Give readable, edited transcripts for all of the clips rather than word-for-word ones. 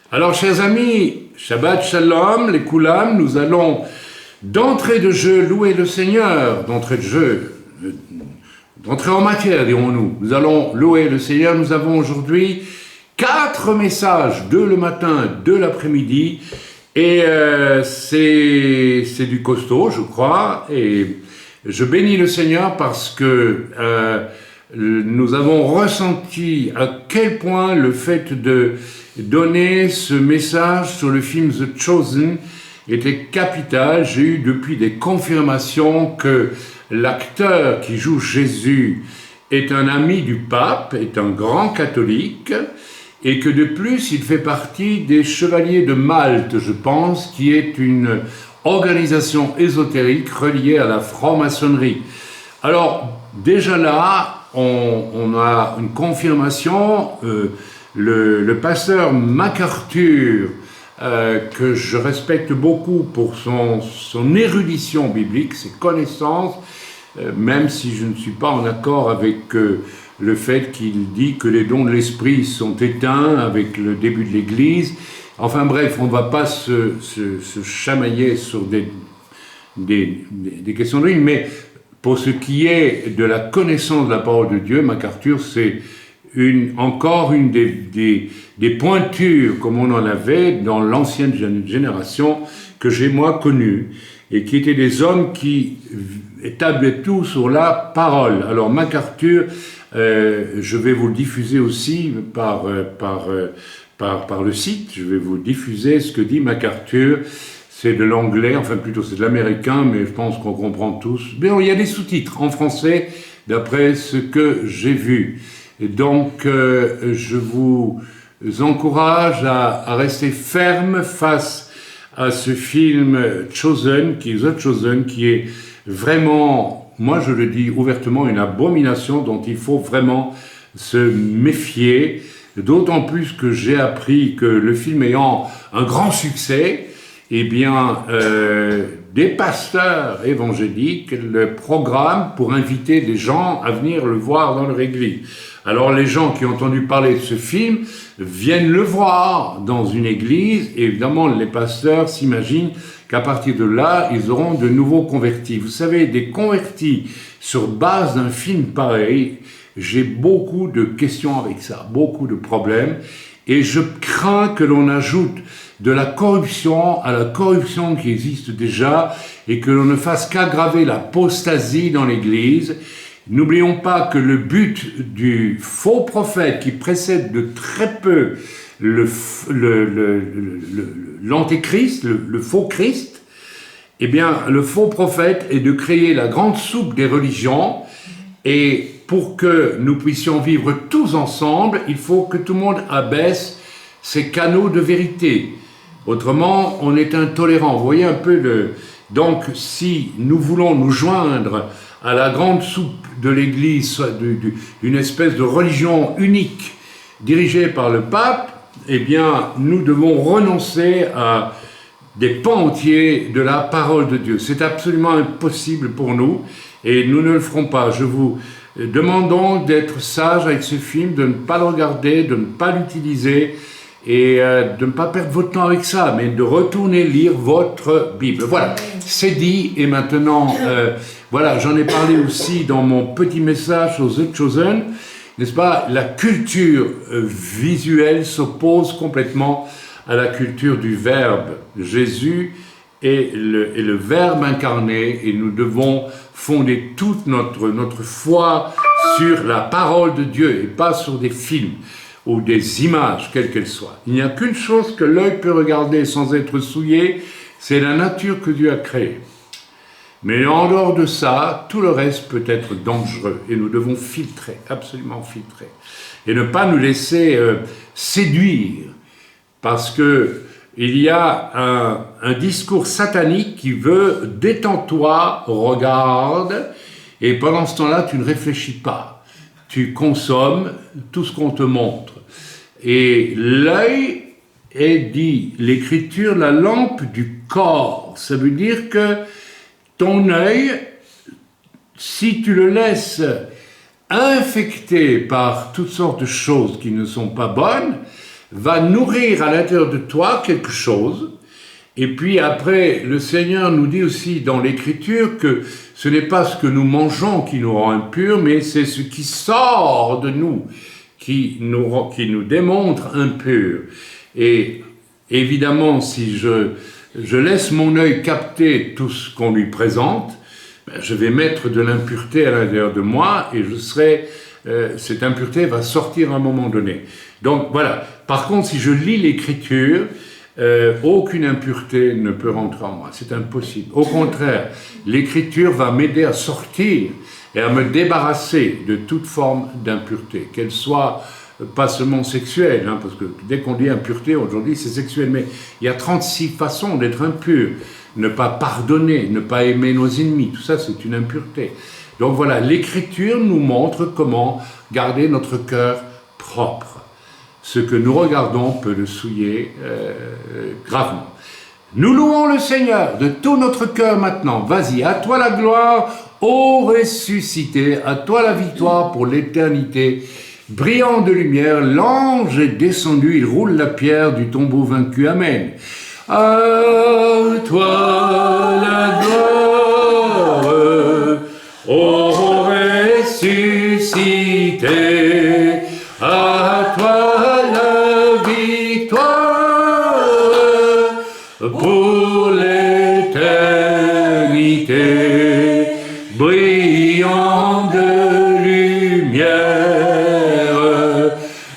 Alors, chers amis, Shabbat Shalom, les Koulam, nous allons d'entrée de jeu louer le Seigneur, d'entrée en matière, dirons-nous. Nous allons louer le Seigneur. Nous avons aujourd'hui 4 messages, 2 le matin, 2 l'après-midi, et c'est du costaud, je crois, et je bénis le Seigneur parce que nous avons ressenti à quel point le fait de donner ce message sur le film The Chosen était capital. J'ai eu depuis des confirmations que l'acteur qui joue Jésus est un ami du pape, est un grand catholique, et que de plus il fait partie des Chevaliers de Malte, je pense, qui est une organisation ésotérique reliée à la franc-maçonnerie. Alors, déjà là, on a une confirmation. Le pasteur MacArthur, que je respecte beaucoup pour son érudition biblique, ses connaissances, même si je ne suis pas en accord avec le fait qu'il dit que les dons de l'esprit sont éteints avec le début de l'Église. Enfin bref, on ne va pas se chamailler sur des questions de ligne, mais pour ce qui est de la connaissance de la parole de Dieu, MacArthur, c'est encore une des pointures, comme on en avait dans l'ancienne génération, que j'ai moi connue, et qui étaient des hommes qui établissaient tout sur la parole. Alors MacArthur, je vais vous le diffuser aussi par le site, je vais vous diffuser ce que dit MacArthur. C'est de l'anglais, enfin plutôt c'est de l'américain, mais je pense qu'on comprend tous. Mais il y a des sous-titres en français, d'après ce que j'ai vu. Et donc, je vous encourage à rester ferme face à ce film The Chosen, qui est vraiment, moi je le dis ouvertement, une abomination dont il faut vraiment se méfier. D'autant plus que j'ai appris que le film ayant un grand succès, eh bien, des pasteurs évangéliques le programment pour inviter des gens à venir le voir dans leur église. Alors les gens qui ont entendu parler de ce film viennent le voir dans une église, et évidemment les pasteurs s'imaginent qu'à partir de là, ils auront de nouveaux convertis. Vous savez, des convertis sur base d'un film pareil, j'ai beaucoup de questions avec ça, beaucoup de problèmes, et je crains que l'on ajoute de la corruption à la corruption qui existe déjà, et que l'on ne fasse qu'aggraver l'apostasie dans l'Église. N'oublions pas que le but du faux prophète qui précède de très peu l'antéchrist, le faux Christ, eh bien, le faux prophète est de créer la grande soupe des religions, et pour que nous puissions vivre tous ensemble, il faut que tout le monde abaisse ses canaux de vérité. Autrement, on est intolérant. Vous voyez un peu Donc, si nous voulons nous joindre à la grande soupe de l'Église, d'une espèce de religion unique dirigée par le pape, eh bien, nous devons renoncer à des pans entiers de la parole de Dieu. C'est absolument impossible pour nous, et nous ne le ferons pas. Je vous demande donc d'être sage avec ce film, de ne pas le regarder, de ne pas l'utiliser, et de ne pas perdre votre temps avec ça, mais de retourner lire votre Bible. Voilà, c'est dit, et maintenant, voilà, j'en ai parlé aussi dans mon petit message sur The Chosen, n'est-ce pas? La culture visuelle s'oppose complètement à la culture du Verbe. Jésus est le Verbe incarné, et nous devons fonder toute notre foi sur la parole de Dieu, et pas sur des films ou des images, quelles qu'elles soient. Il n'y a qu'une chose que l'œil peut regarder sans être souillé, c'est la nature que Dieu a créée. Mais en dehors de ça, tout le reste peut être dangereux, et nous devons filtrer, absolument filtrer, et ne pas nous laisser séduire, parce que il y a un discours satanique qui veut « détends-toi, regarde », et pendant ce temps-là, tu ne réfléchis pas. Tu consommes tout ce qu'on te montre. Et l'œil est, dit l'Écriture, la lampe du corps. Ça veut dire que ton œil, si tu le laisses infecté par toutes sortes de choses qui ne sont pas bonnes, va nourrir à l'intérieur de toi quelque chose. Et puis après, le Seigneur nous dit aussi dans l'Écriture que ce n'est pas ce que nous mangeons qui nous rend impurs, mais c'est ce qui sort de nous qui nous démontre impurs. Et évidemment, si je laisse mon œil capter tout ce qu'on lui présente, je vais mettre de l'impureté à l'intérieur de moi et cette impureté va sortir à un moment donné. Donc voilà. Par contre, si je lis l'Écriture, aucune impureté ne peut rentrer en moi. C'est impossible. Au contraire, l'Écriture va m'aider à sortir et à me débarrasser de toute forme d'impureté, qu'elle soit pas seulement sexuelle, hein, parce que dès qu'on dit impureté, aujourd'hui c'est sexuel, mais il y a 36 façons d'être impur. Ne pas pardonner, ne pas aimer nos ennemis, tout ça c'est une impureté. Donc voilà, l'Écriture nous montre comment garder notre cœur propre. Ce que nous regardons peut le souiller gravement. Nous louons le Seigneur de tout notre cœur maintenant. Vas-y, à toi la gloire, ô ressuscité, à toi la victoire pour l'éternité. Brillant de lumière, l'ange est descendu, il roule la pierre du tombeau vaincu. Amen. À toi la gloire, ô ressuscité, à toi la victoire pour l'éternité, brillant de lumière,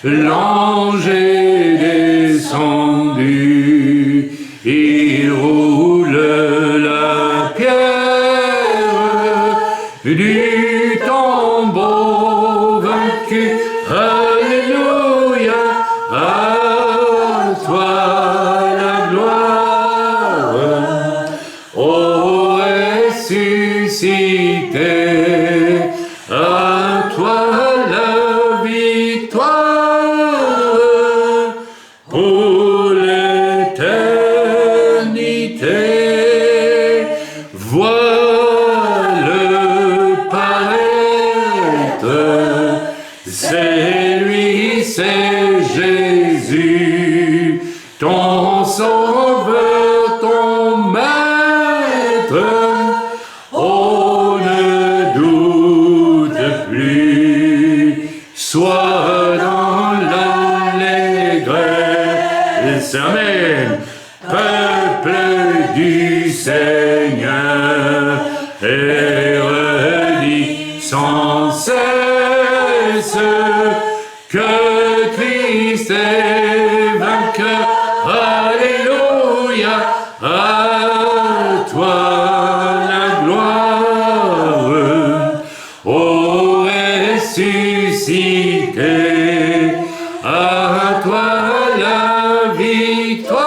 l'ange est descendu, il roule la pierre du tombeau vaincu. Alléluia, à toi la gloire, ô ressuscité, à toi la victoire pour l'éternité. Vois-le paraître, c'est lui, c'est Jésus, ton sauveur, ton maître. Oh, ne doute plus, sois dans l'allégresse. Amen. Peuple du Seigneur, et redis sans cesse que Christ est vainqueur. Alléluia, à toi la gloire, ô ressuscité, à toi la victoire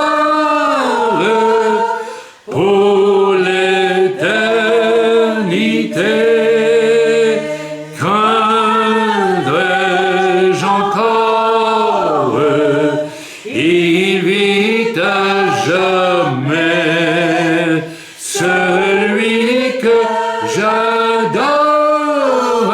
pour l'éternité. Craindrai-je encore, il vit à jamais, celui que j'adore,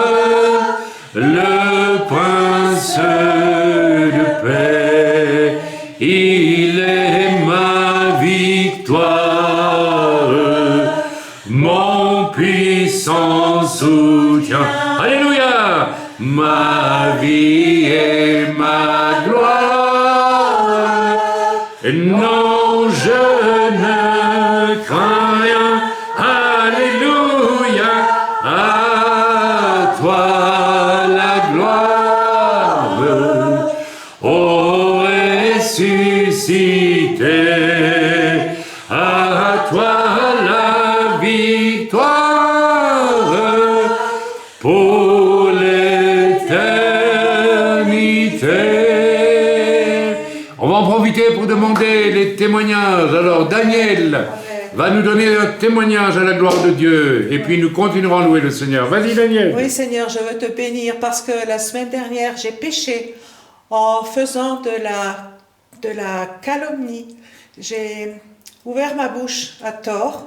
le prince de paix, il est ma victoire, mon puissant soutien. Alléluia, ma vie et ma gloire. Non, je ne crains rien. Alléluia, à toi la gloire, ô ressuscité, à toi la victoire pour l'éternité. On va en profiter pour demander les témoignages. Alors Daniel va nous donner un témoignage à la gloire de Dieu et puis nous continuerons à louer le Seigneur. Vas-y Daniel. Oui Seigneur, je veux te bénir parce que la semaine dernière j'ai péché en faisant de la calomnie. J'ai ouvert ma bouche à tort.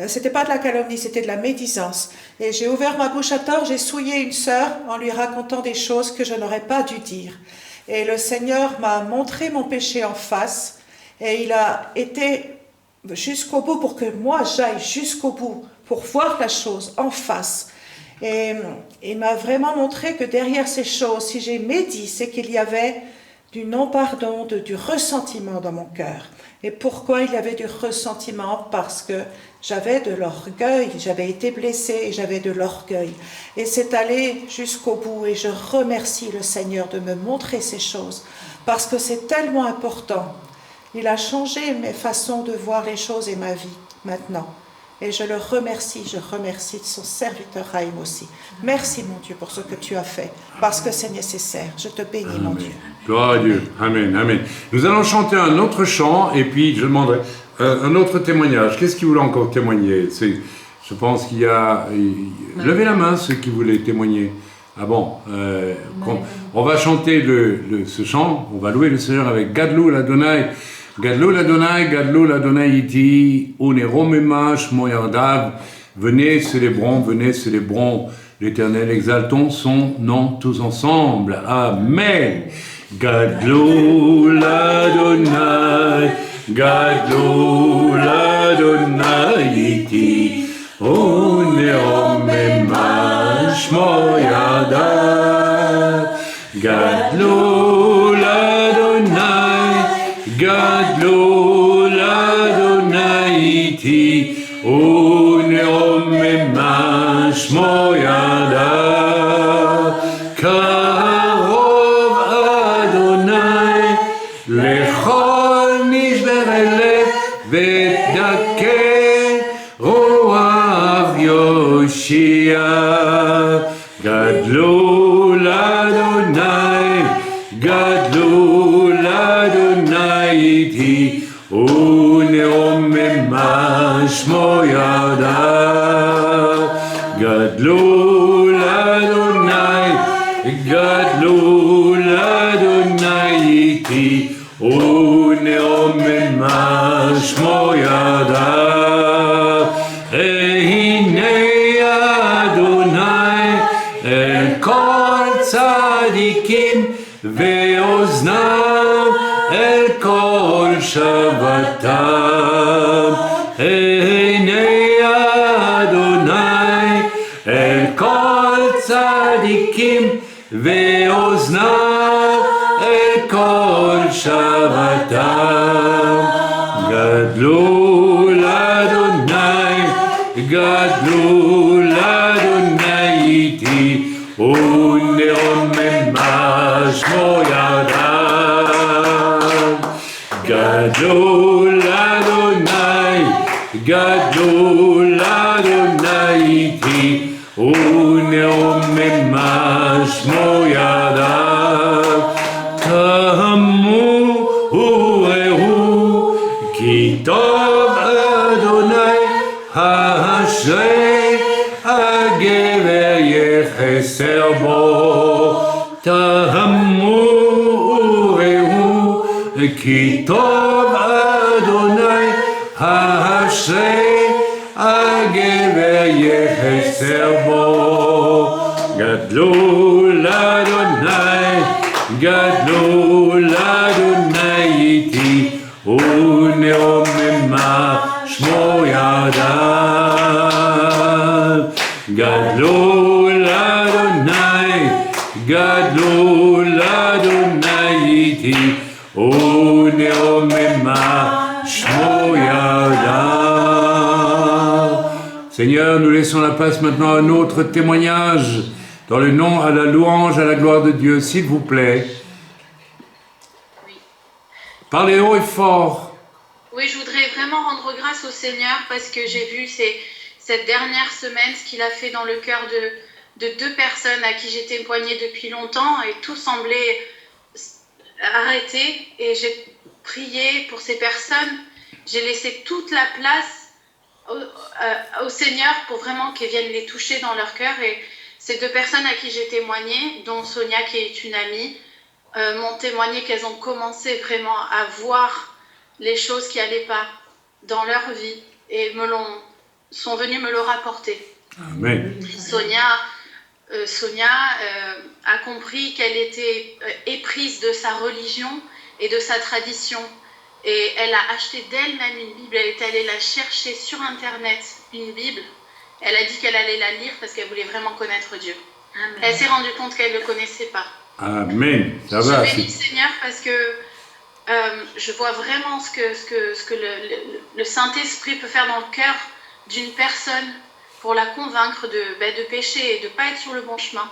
C'était pas de la calomnie, c'était de la médisance. Et j'ai ouvert ma bouche à tort, j'ai souillé une sœur en lui racontant des choses que je n'aurais pas dû dire. Et le Seigneur m'a montré mon péché en face et il a été jusqu'au bout pour que moi j'aille jusqu'au bout, pour voir la chose en face. Et il m'a vraiment montré que derrière ces choses, si j'ai médit, c'est qu'il y avait du non-pardon, du ressentiment dans mon cœur. Et pourquoi il y avait du ressentiment? Parce que j'avais de l'orgueil, j'avais été blessée et j'avais de l'orgueil. Et c'est allé jusqu'au bout et je remercie le Seigneur de me montrer ces choses parce que c'est tellement important. Il a changé mes façons de voir les choses et ma vie maintenant. Et je le remercie de son serviteur Raïm aussi. Merci mon Dieu pour ce que tu as fait, parce que c'est nécessaire. Je te bénis Amen. mon Dieu. Gloire à Dieu. Amen. Amen. Nous allons chanter un autre chant et puis je demanderai un autre témoignage. Qu'est-ce qui voulait encore témoigner? Je pense qu'il y a... Levez la main ceux qui voulaient témoigner. Ah bon, on va chanter ce chant, on va louer le Seigneur avec Gadlou l'Adonai. Gadlou l'Adonai, Gadlou l'Adonai iti, uneromema shmo yardav. Venez, célébrons l'Éternel, exaltons son nom tous ensemble. Amen. Gadlou l'Adonai, Gadlou l'Adonai iti, uneromema shmo yardav. Gadlou l'Adonai, Gadlou l'Adonai iti, uneromema shmo yardav. Karov Adonai lechol nishber elev v'tdakeh roav Yoshia. Gadlou l'Adonai, Gadlou l'Adonai iti, uneromema shmo yardav. Gadlou l'Adonai, Gadlou l'Adonai iti, uneromema shmo yardav. Ehine Adonai el kol tzadikim ve'oznav el kol shavatam. Ehine Adonai el kol tzadikim ve'oznav el kol shavatam. Gadlou l'Adonai, Gadlou l'Adonai iti, uneromema shmo yardav. Gadlou l'Adonai, Gadlou l'Adonai iti, uneromema shmo yardav. Kamu urehu ki tov Adonai ha'ashrei ha'gever yecheser bo. Tahamu urehu ki tov Adonai ha'ashrei ha'gever yecheser bo. Gadlou l'Adonai, Gadlou l'Adonai iti, uneromema shmo yardav. Gadlou l'Adonai, Gadlou l'Adonai iti, uneromema shmo yardav. Seigneur, nous laissons la place maintenant à un autre témoignage, dans le nom, à la louange, à la gloire de Dieu, s'il vous plaît. Oui. Parlez haut et fort. Oui, je voudrais vraiment rendre grâce au Seigneur parce que j'ai vu cette dernière semaine ce qu'il a fait dans le cœur de deux personnes à qui j'ai témoigné depuis longtemps et tout semblait arrêté. Et j'ai prié pour ces personnes. J'ai laissé toute la place au Seigneur pour vraiment qu'il vienne les toucher dans leur cœur. Et ces deux personnes à qui j'ai témoigné, dont Sonia qui est une amie, m'ont témoigné qu'elles ont commencé vraiment à voir les choses qui n'allaient pas dans leur vie et sont venues me le rapporter. Amen. Sonia Sonia a compris qu'elle était éprise de sa religion et de sa tradition. Et elle a acheté d'elle-même une Bible. Elle est allée la chercher sur Internet, une Bible. Elle a dit qu'elle allait la lire parce qu'elle voulait vraiment connaître Dieu. Amen. Elle s'est rendue compte qu'elle ne le connaissait pas. Amen. Ça va. Je bénis le Seigneur parce que je vois vraiment ce que le Saint-Esprit peut faire dans le cœur d'une personne pour la convaincre de pécher et de ne pas être sur le bon chemin.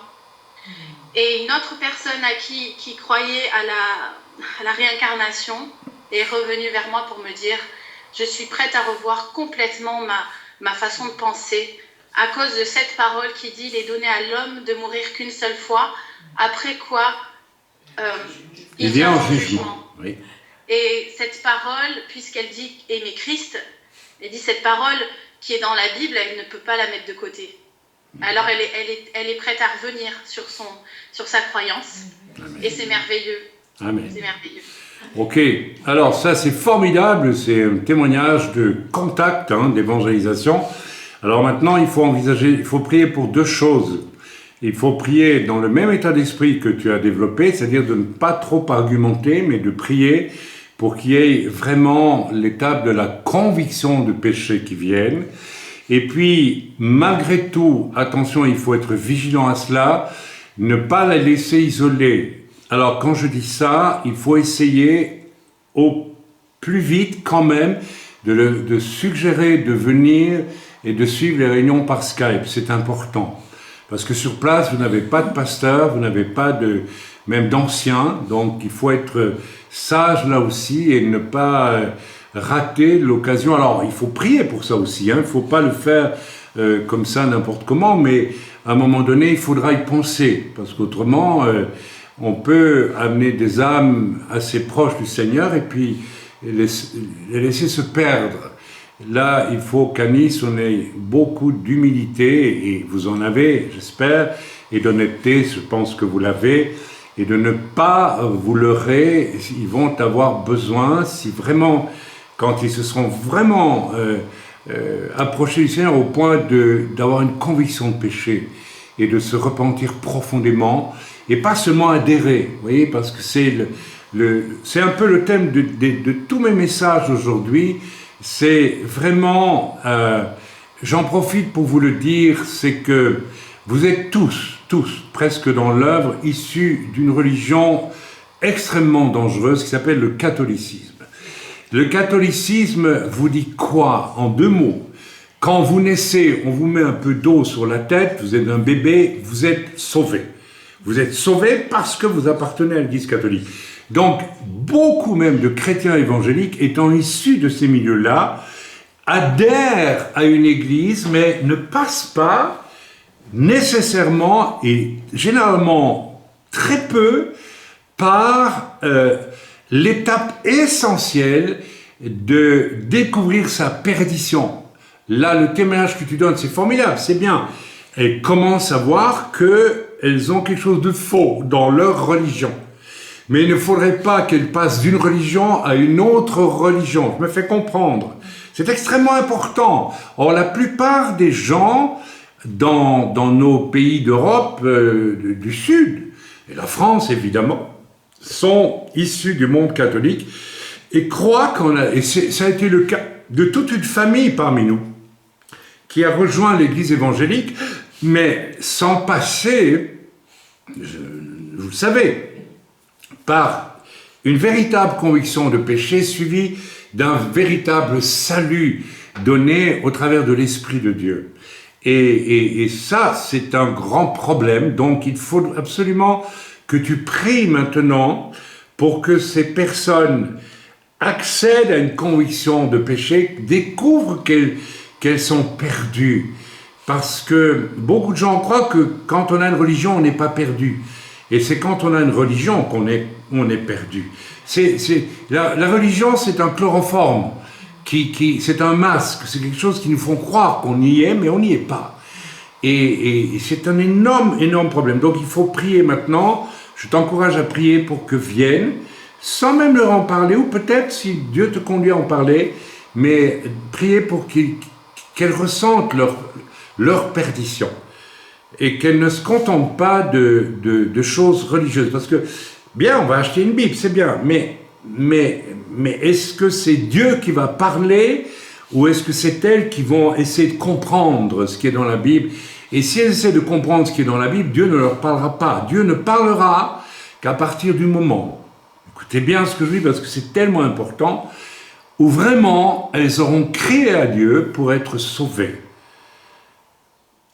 Et une autre personne qui croyait à la réincarnation est revenue vers moi pour me dire « Je suis prête à revoir complètement ma façon de penser à cause de cette parole qui dit « Il est donné à l'homme de mourir qu'une seule fois, après quoi il vient en jugement. » Oui. Et cette parole, puisqu'elle dit « Aimer Christ », elle dit cette parole qui est dans la Bible, elle ne peut pas la mettre de côté. Alors elle est prête à revenir sur sa croyance. Amen. Et c'est merveilleux. Amen. C'est merveilleux. Ok, alors ça c'est formidable, c'est un témoignage de contact, d'évangélisation. Alors maintenant il faut prier pour deux choses. Il faut prier dans le même état d'esprit que tu as développé, c'est-à-dire de ne pas trop argumenter, mais de prier pour qu'il y ait vraiment l'étape de la conviction de péché qui vienne. Et puis, malgré tout, attention, il faut être vigilant à cela, ne pas la laisser isoler. Alors, quand je dis ça, il faut essayer au plus vite quand même de suggérer de venir et de suivre les réunions par Skype. C'est important. Parce que sur place, vous n'avez pas de pasteur, vous n'avez pas même d'anciens, donc il faut être sage là aussi et ne pas rater l'occasion. Alors, il faut prier pour ça aussi, il ne faut pas le faire comme ça n'importe comment, mais à un moment donné, il faudra y penser, parce qu'autrement, on peut amener des âmes assez proches du Seigneur et puis les laisser se perdre. Là, il faut qu'à Nice, on ait beaucoup d'humilité, et vous en avez, j'espère, et d'honnêteté, je pense que vous l'avez, et de ne pas vous leurrer. Ils vont avoir besoin, si vraiment, quand ils se seront vraiment approchés du Seigneur au point d'avoir une conviction de péché, et de se repentir profondément, et pas seulement adhérer, vous voyez, parce que c'est un peu le thème de tous mes messages aujourd'hui. C'est vraiment, j'en profite pour vous le dire, c'est que vous êtes tous, presque dans l'œuvre, issus d'une religion extrêmement dangereuse qui s'appelle le catholicisme. Le catholicisme vous dit quoi? En deux mots. Quand vous naissez, on vous met un peu d'eau sur la tête, vous êtes un bébé, vous êtes sauvé. Vous êtes sauvé parce que vous appartenez à l'Église catholique. Donc, beaucoup même de chrétiens évangéliques étant issus de ces milieux-là, adhèrent à une église, mais ne passent pas nécessairement et généralement très peu par l'étape essentielle de découvrir sa perdition. Là, le témoignage que tu donnes, c'est formidable, c'est bien. Elles commencent à voir qu'elles ont quelque chose de faux dans leur religion. Mais il ne faudrait pas qu'elles passent d'une religion à une autre religion. Je me fais comprendre. C'est extrêmement important. Or, la plupart des gens dans nos pays d'Europe du Sud, et la France évidemment, sont issus du monde catholique et croient et ça a été le cas de toute une famille parmi nous, qui a rejoint l'église évangélique, mais sans passer, vous le savez, par une véritable conviction de péché suivie d'un véritable salut donné au travers de l'Esprit de Dieu. Et ça, c'est un grand problème. Donc, il faut absolument que tu pries maintenant pour que ces personnes accèdent à une conviction de péché, découvrent qu'elles sont perdues. Parce que beaucoup de gens croient que quand on a une religion, on n'est pas perdu. Et c'est quand on a une religion qu'on est perdu. La religion, c'est un chloroforme, c'est un masque, c'est quelque chose qui nous font croire qu'on y est, mais on n'y est pas. Et c'est un énorme problème. Donc il faut prier maintenant. Je t'encourage à prier pour que viennent, sans même leur en parler, ou peut-être si Dieu te conduit à en parler, mais prier pour qu'elles ressentent leur perdition. et qu'elle ne se contente pas de choses religieuses. Parce que, bien, on va acheter une Bible, c'est bien, mais est-ce que c'est Dieu qui va parler ou est-ce que c'est elles qui vont essayer de comprendre ce qui est dans la Bible? Et si elles essaient de comprendre ce qui est dans la Bible, Dieu ne leur parlera pas. Dieu ne parlera qu'à partir du moment, écoutez bien ce que je dis parce que c'est tellement important, où vraiment elles auront crié à Dieu pour être sauvées.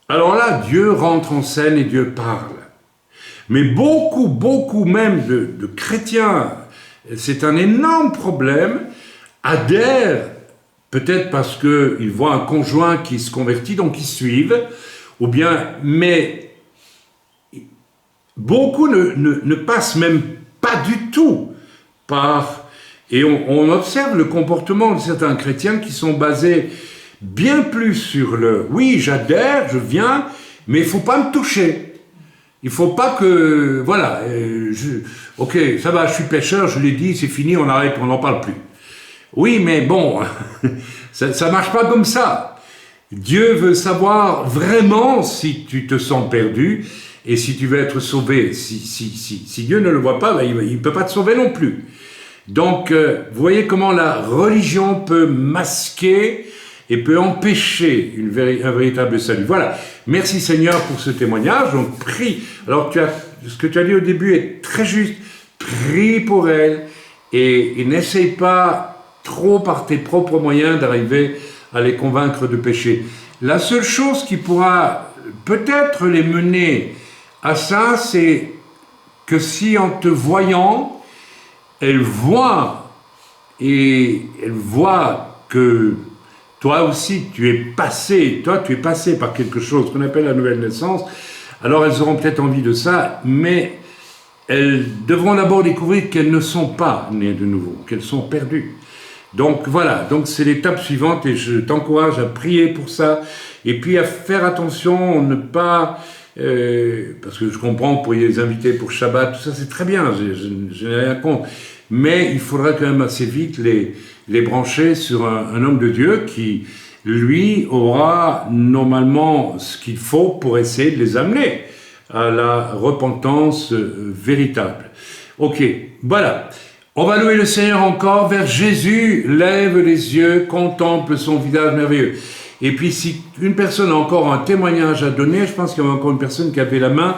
Alors là, Dieu rentre en scène et Dieu parle. Mais beaucoup même de chrétiens, c'est un énorme problème, adhèrent, peut-être parce qu'ils voient un conjoint qui se convertit, donc ils suivent, ou bien, mais beaucoup ne passent même pas du tout par... Et on observe le comportement de certains chrétiens qui sont basés bien plus sur le « oui, j'adhère, je viens, mais il ne faut pas me toucher ». Il ne faut pas que... Voilà, ok, ça va, je suis pécheur, je l'ai dit, c'est fini, on arrête, on n'en parle plus. Oui, mais bon, ça ne marche pas comme ça. Dieu veut savoir vraiment si tu te sens perdu et si tu veux être sauvé. Si Dieu ne le voit pas, ben, il ne peut pas te sauver non plus. Donc, vous voyez comment la religion peut masquer et peut empêcher un véritable salut. Voilà. Merci Seigneur pour ce témoignage. Donc, prie. Alors, ce que tu as dit au début est très juste. Prie pour elle et n'essaye pas trop par tes propres moyens d'arriver à les convaincre de pécher. La seule chose qui pourra peut-être les mener à ça, c'est que si en te voyant, elle voit que toi aussi tu es passé par quelque chose qu'on appelle la nouvelle naissance, alors elles auront peut-être envie de ça, mais elles devront d'abord découvrir qu'elles ne sont pas nées de nouveau, qu'elles sont perdues. Donc voilà, donc c'est l'étape suivante et je t'encourage à prier pour ça et puis à faire attention, ne pas... parce que je comprends que vous pourriez les inviter pour Shabbat, tout ça c'est très bien, je n'ai rien contre, mais il faudra quand même assez vite les brancher sur un homme de Dieu qui, lui, aura normalement ce qu'il faut pour essayer de les amener à la repentance véritable. Ok, voilà. On va louer le Seigneur encore vers Jésus, lève les yeux, contemple son visage merveilleux. Et puis si une personne a encore un témoignage à donner, je pense qu'il y a encore une personne qui avait la main,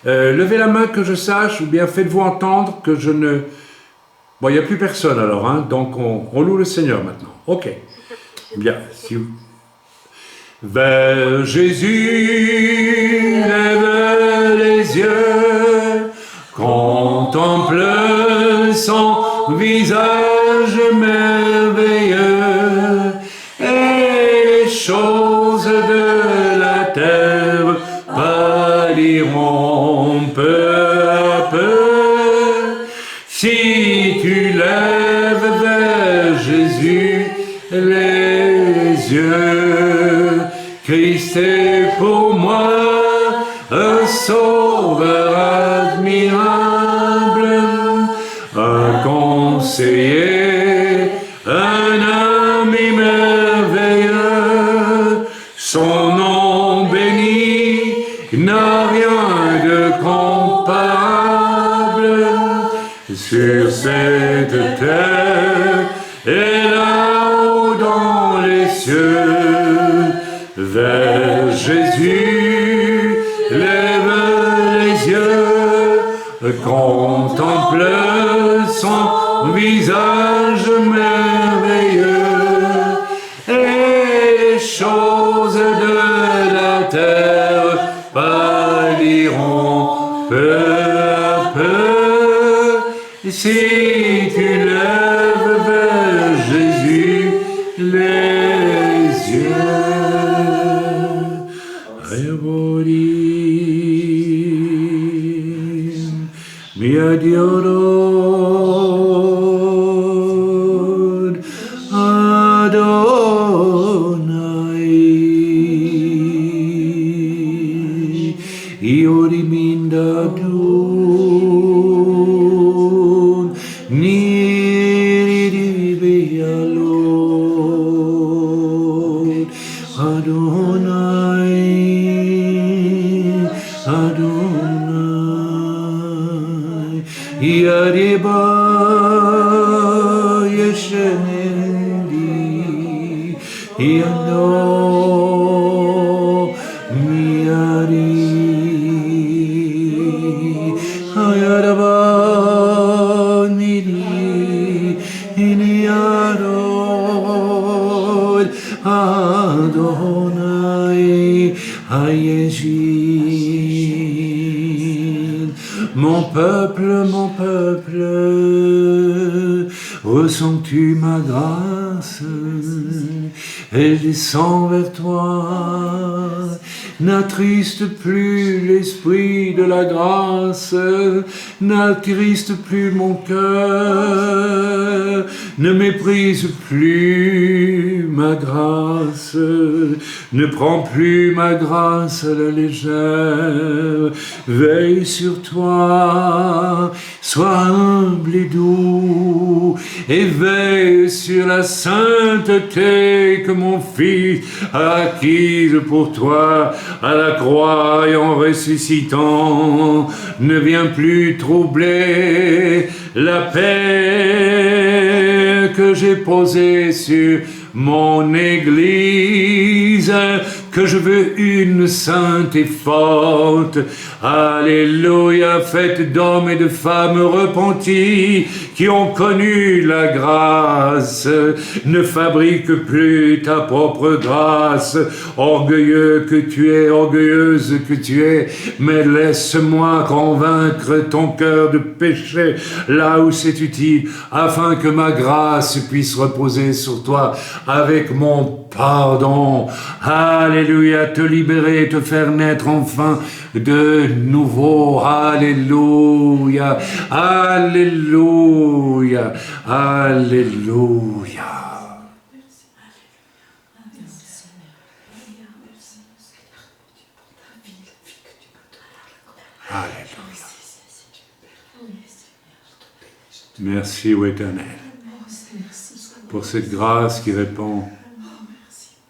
levez la main que je sache, ou bien faites-vous entendre que je ne... Bon, il n'y a plus personne alors, hein, donc on loue le Seigneur maintenant. Ok, bien. Si vous... Vers Jésus, lève les yeux, contemple son visage merveilleux, et les choses de la terre pâliront peu à peu. Si tu lèves vers Jésus les yeux, Christ est pour moi un sauveur admirable, un conseiller, un ami merveilleux. Son nom béni n'a rien de comparable sur cette terre et là-haut dans les cieux. Vers Jésus, lève les yeux, contemple son visage merveilleux, et les choses de la terre pâliront peu à peu. Si tu lèves vers Jésus les yeux. Mia Diorod Adonai Iori Mindadun Niri Divialod Adonai neli, iano miari, ayaravani, iniaro, Adonai, Ayeshil. Mon peuple, ressens-tu ma grâce? Elle descend vers toi. N'attriste plus l'esprit de la grâce, n'attriste plus mon cœur, ne méprise plus ma grâce, ne prends plus ma grâce à la légère. Veille sur toi, sois humble et doux, et veille sur la sainteté que mon Fils a acquise pour toi à la croix, et en ressuscitant, ne viens plus troubler la paix que j'ai posée sur mon Église, que je veux une sainte et forte. Alléluia, faite d'hommes et de femmes repentis, qui ont connu la grâce. Ne fabrique plus ta propre grâce, orgueilleux que tu es, orgueilleuse que tu es, mais laisse-moi convaincre ton cœur de péché là où c'est utile, afin que ma grâce puisse reposer sur toi avec mon pardon. Alléluia, te libérer, te faire naître enfin de nouveau. Alléluia, alléluia, alléluia. Alléluia. Merci, ô Éternel, pour cette grâce qui répand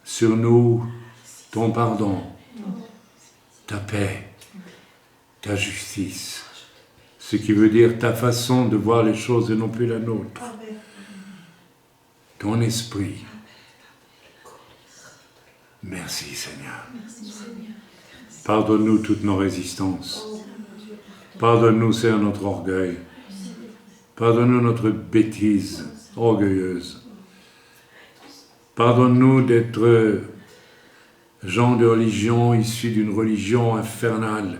sur nous ton pardon, ta paix, ta justice, ce qui veut dire ta façon de voir les choses et non plus la nôtre, ton esprit. Merci Seigneur. Pardonne-nous toutes nos résistances. Pardonne-nous, Seigneur, notre orgueil. Pardonne-nous notre bêtise orgueilleuse. Pardonne-nous d'être gens de religion issus d'une religion infernale,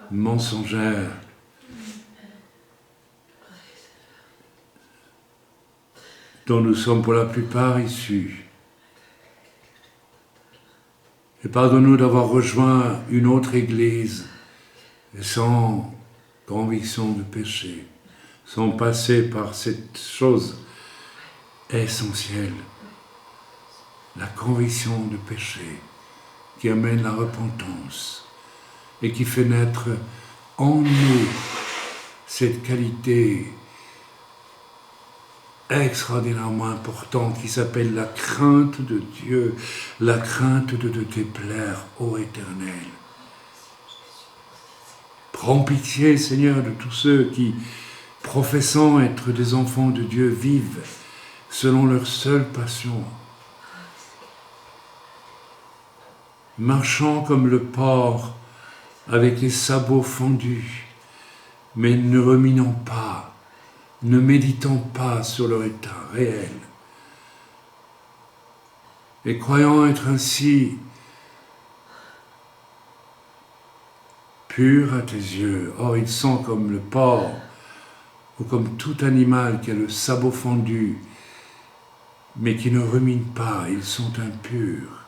mensongère, dont nous sommes pour la plupart issus. Et pardonne-nous d'avoir rejoint une autre église sans conviction de péché, sans passer par cette chose essentielle, la conviction de péché qui amène la repentance et qui fait naître en nous cette qualité extraordinairement importante qui s'appelle la crainte de Dieu, la crainte de te plaire, ô Éternel. Prends pitié, Seigneur, de tous ceux qui, professant être des enfants de Dieu, vivent selon leur seule passion, marchant comme le porc avec les sabots fendus, mais ne ruminant pas, ne méditant pas sur leur état réel, et croyant être ainsi purs à tes yeux. Or, ils sont comme le porc, ou comme tout animal qui a le sabot fendu, mais qui ne rumine pas, ils sont impurs,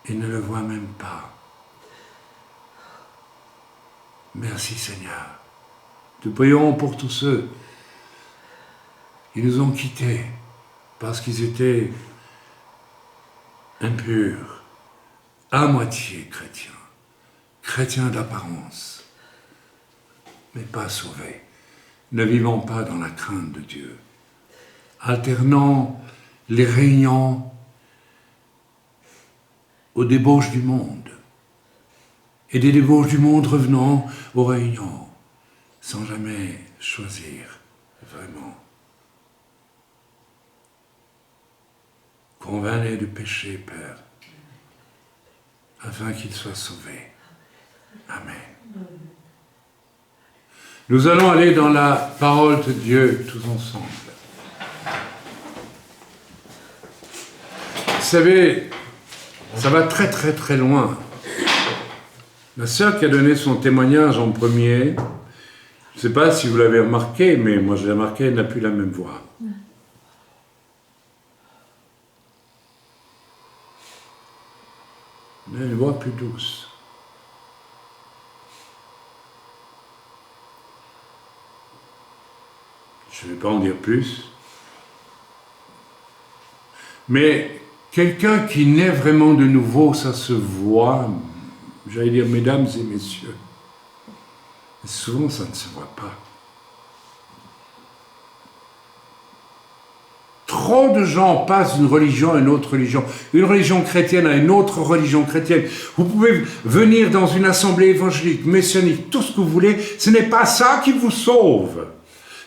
et ne le voient même pas. Merci Seigneur. Te prions pour tous ceux qui nous ont quittés parce qu'ils étaient impurs, à moitié chrétiens, chrétiens d'apparence, mais pas sauvés, ne vivant pas dans la crainte de Dieu, alternant les réunions aux débauches du monde, et des débauches du monde revenant aux réunions, sans jamais choisir vraiment convainc-les du péché, Père, afin qu'ils soient sauvés. Amen. Nous allons aller dans la parole de Dieu tous ensemble. Vous savez, ça va très très très loin. La sœur qui a donné son témoignage en premier, je ne sais pas si vous l'avez remarqué, mais moi je l'ai remarqué, elle n'a plus la même voix. Elle a une voix plus douce. Je ne vais pas en dire plus. Mais quelqu'un qui naît vraiment de nouveau, ça se voit, j'allais dire mesdames et messieurs. Et souvent, ça ne se voit pas. Trop de gens passent d'une religion à une autre religion, une religion chrétienne à une autre religion chrétienne. Vous pouvez venir dans une assemblée évangélique, messianique, tout ce que vous voulez, ce n'est pas ça qui vous sauve.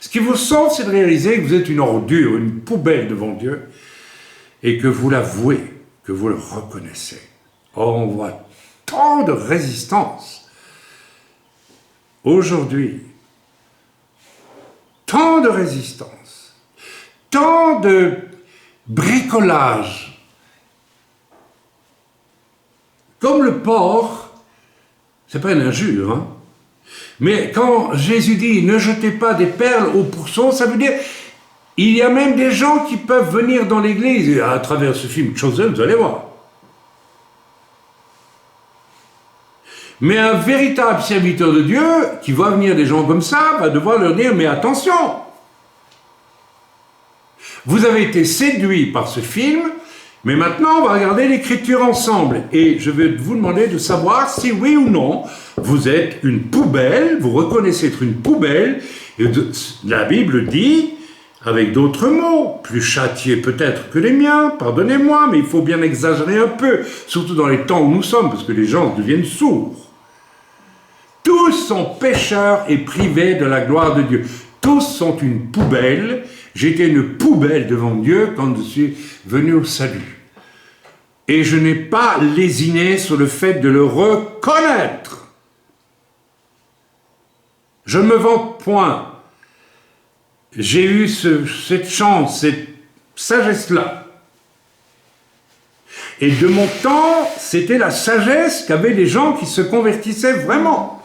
Ce qui vous sauve, c'est de réaliser que vous êtes une ordure, une poubelle devant Dieu, et que vous l'avouez, que vous le reconnaissez. Or, on voit tant de résistance. Aujourd'hui, tant de résistance, tant de bricolage. Comme le porc, c'est pas une injure, hein? Mais quand Jésus dit « ne jetez pas des perles aux pourceaux », ça veut dire il y a même des gens qui peuvent venir dans l'église, et à travers ce film Chosen, vous allez voir. Mais un véritable serviteur de Dieu, qui voit venir des gens comme ça, va devoir leur dire « mais attention, vous avez été séduits par ce film, mais maintenant on va regarder l'écriture ensemble. Et je vais vous demander de savoir si oui ou non, vous êtes une poubelle, vous reconnaissez être une poubelle, et la Bible dit, avec d'autres mots, plus châtiés peut-être que les miens, pardonnez-moi, mais il faut bien exagérer un peu, surtout dans les temps où nous sommes, parce que les gens deviennent sourds. Tous sont pécheurs et privés de la gloire de Dieu. Tous sont une poubelle. J'étais une poubelle devant Dieu quand je suis venu au salut. Et je n'ai pas lésiné sur le fait de le reconnaître. Je ne me vante point. J'ai eu cette chance, cette sagesse-là. Et de mon temps, c'était la sagesse qu'avaient les gens qui se convertissaient vraiment.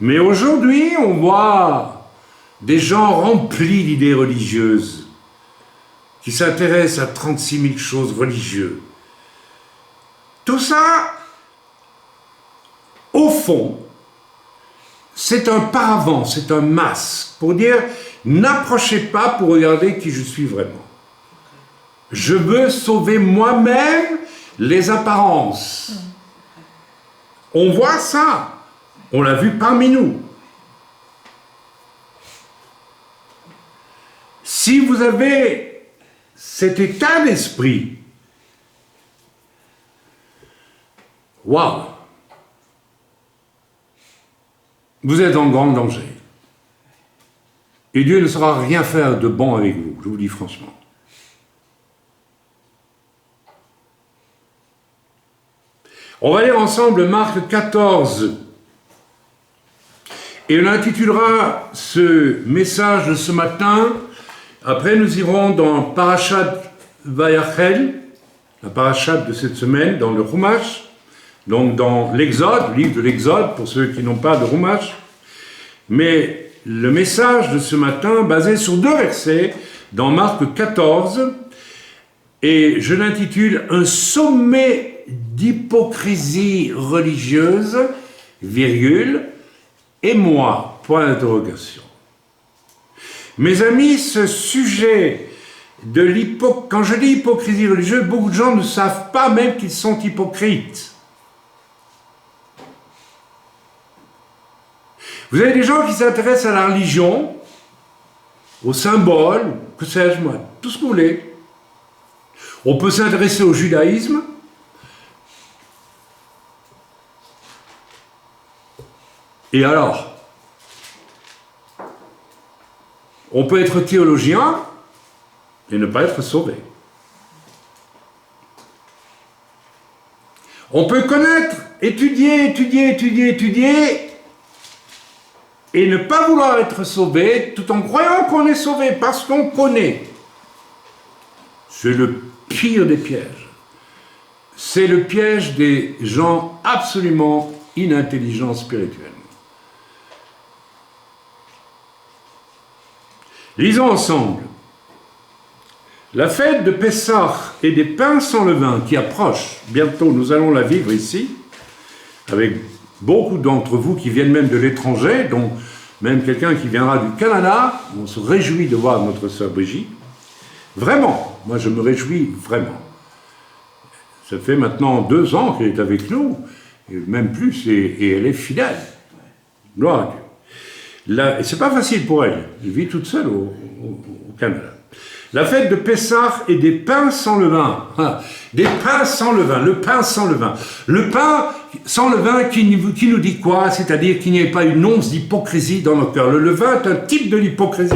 Mais aujourd'hui, on voit des gens remplis d'idées religieuses, qui s'intéressent à 36 000 choses religieuses. Tout ça, au fond, c'est un paravent, c'est un masque pour dire n'approchez pas pour regarder qui je suis vraiment. Je veux sauver moi-même les apparences. On voit ça, on l'a vu parmi nous. Si vous avez cet état d'esprit, waouh, vous êtes en grand danger. Et Dieu ne saura rien faire de bon avec vous, je vous dis franchement. On va lire ensemble Marc 14. Et on intitulera ce message de ce matin. Après, nous irons dans Parashat Vayachel, la Parashat de cette semaine, dans le Chumash, donc dans l'Exode, le livre de l'Exode, pour ceux qui n'ont pas de Chumash. Mais le message de ce matin, basé sur 2 versets, dans Marc 14, et je l'intitule « Un sommet d'hypocrisie religieuse, virgule, et moi, point d'interrogation ». Mes amis, ce sujet de quand je dis hypocrisie religieuse, beaucoup de gens ne savent pas même qu'ils sont hypocrites. Vous avez des gens qui s'intéressent à la religion, aux symboles, que sais-je moi, tout ce que vous voulez. On peut s'intéresser au judaïsme. Et alors, on peut être théologien et ne pas être sauvé. On peut connaître, étudier, et ne pas vouloir être sauvé, tout en croyant qu'on est sauvé, parce qu'on connaît. C'est le pire des pièges. C'est le piège des gens absolument inintelligents spirituellement. Lisons ensemble. La fête de Pessah et des pains sans levain qui approche, bientôt nous allons la vivre ici, avec beaucoup d'entre vous qui viennent même de l'étranger, dont même quelqu'un qui viendra du Canada. On se réjouit de voir notre sœur Brigitte. Vraiment, moi je me réjouis vraiment. Ça fait maintenant 2 ans qu'elle est avec nous, et même plus, et elle est fidèle. Gloire à Dieu. Et c'est pas facile pour elle. Elle vit toute seule au Canada. La fête de Pessah et des pains sans levain. Des pains sans levain, le pain sans levain. Le pain sans levain qui nous dit quoi? C'est-à-dire qu'il n'y ait pas une once d'hypocrisie dans nos cœurs. Le levain est un type de l'hypocrisie.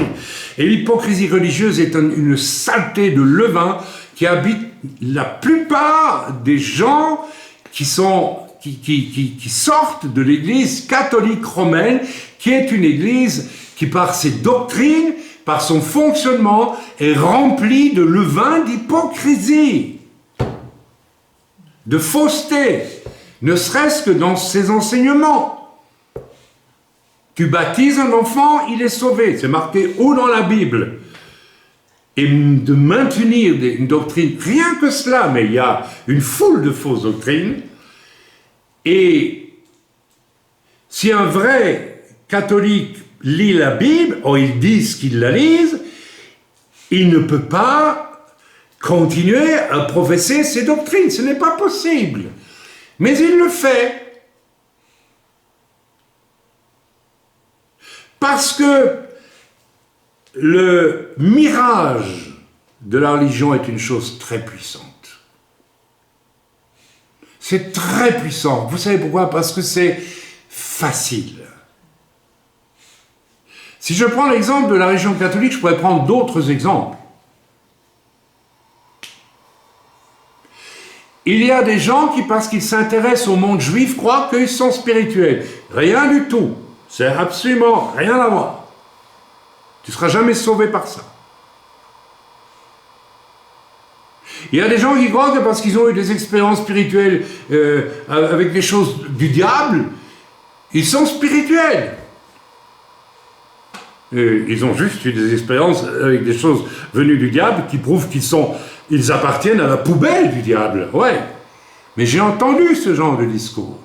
Et l'hypocrisie religieuse est une saleté de levain qui habite la plupart des gens qui sortent de l'église catholique romaine, qui est une église qui par ses doctrines, par son fonctionnement, est rempli de levain d'hypocrisie, de fausseté, ne serait-ce que dans ses enseignements. Tu baptises un enfant, il est sauvé. C'est marqué où dans la Bible? Et de maintenir une doctrine, rien que cela, mais il y a une foule de fausses doctrines. Et si un vrai catholique lit la Bible, ou ils disent qu'ils la lisent, il ne peut pas continuer à professer ces doctrines. Ce n'est pas possible. Mais il le fait. Parce que le mirage de la religion est une chose très puissante. C'est très puissant. Vous savez pourquoi? Parce que c'est facile. Si je prends l'exemple de la religion catholique, je pourrais prendre d'autres exemples. Il y a des gens qui, parce qu'ils s'intéressent au monde juif, croient qu'ils sont spirituels. Rien du tout. C'est absolument rien à voir. Tu ne seras jamais sauvé par ça. Il y a des gens qui croient que parce qu'ils ont eu des expériences spirituelles avec des choses du diable, ils sont spirituels. Et ils ont juste eu des expériences avec des choses venues du diable qui prouvent qu'ils appartiennent à la poubelle du diable. Ouais. Mais j'ai entendu ce genre de discours.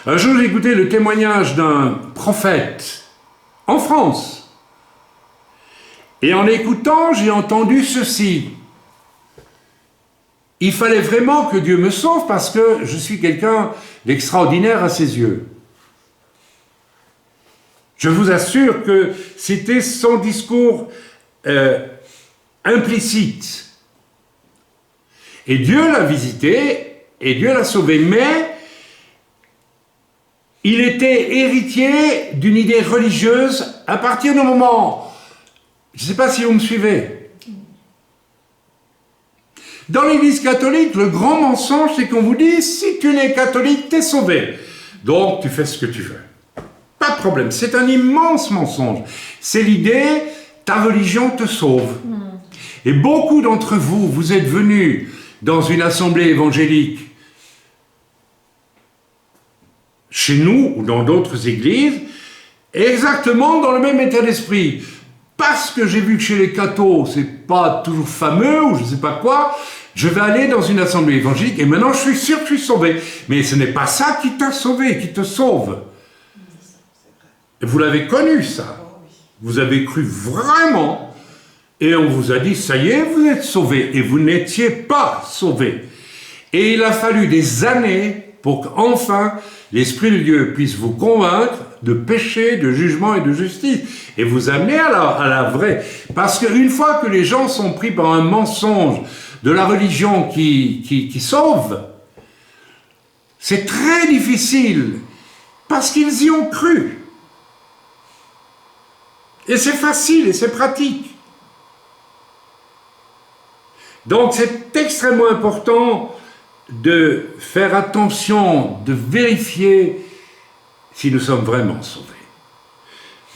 Un jour, j'ai écouté le témoignage d'un prophète en France. Et en écoutant, j'ai entendu ceci. Il fallait vraiment que Dieu me sauve parce que je suis quelqu'un d'extraordinaire à ses yeux. Je vous assure que c'était son discours implicite. Et Dieu l'a visité et Dieu l'a sauvé. Mais il était héritier d'une idée religieuse à partir du moment, je ne sais pas si vous me suivez. Dans l'Église catholique, le grand mensonge, c'est qu'on vous dit, si tu es catholique, tu es sauvé. Donc, tu fais ce que tu veux. Pas de problème, c'est un immense mensonge. C'est l'idée, ta religion te sauve. Et beaucoup d'entre vous, vous êtes venus dans une assemblée évangélique, chez nous ou dans d'autres églises, exactement dans le même état d'esprit. Parce que j'ai vu que chez les cathos, c'est pas toujours fameux ou je sais pas quoi, je vais aller dans une assemblée évangélique et maintenant je suis sûr que je suis sauvé. Mais ce n'est pas ça qui t'a sauvé, qui te sauve. Et vous l'avez connu, ça. Vous avez cru vraiment et on vous a dit, ça y est, vous êtes sauvé. Et vous n'étiez pas sauvé. Et il a fallu des années pour qu'enfin l'Esprit de Dieu puisse vous convaincre de péché, de jugement et de justice, et vous amener à la vraie. Parce qu'une fois que les gens sont pris par un mensonge de la religion qui sauve, c'est très difficile, parce qu'ils y ont cru. Et c'est facile et c'est pratique. Donc c'est extrêmement important de faire attention, de vérifier si nous sommes vraiment sauvés.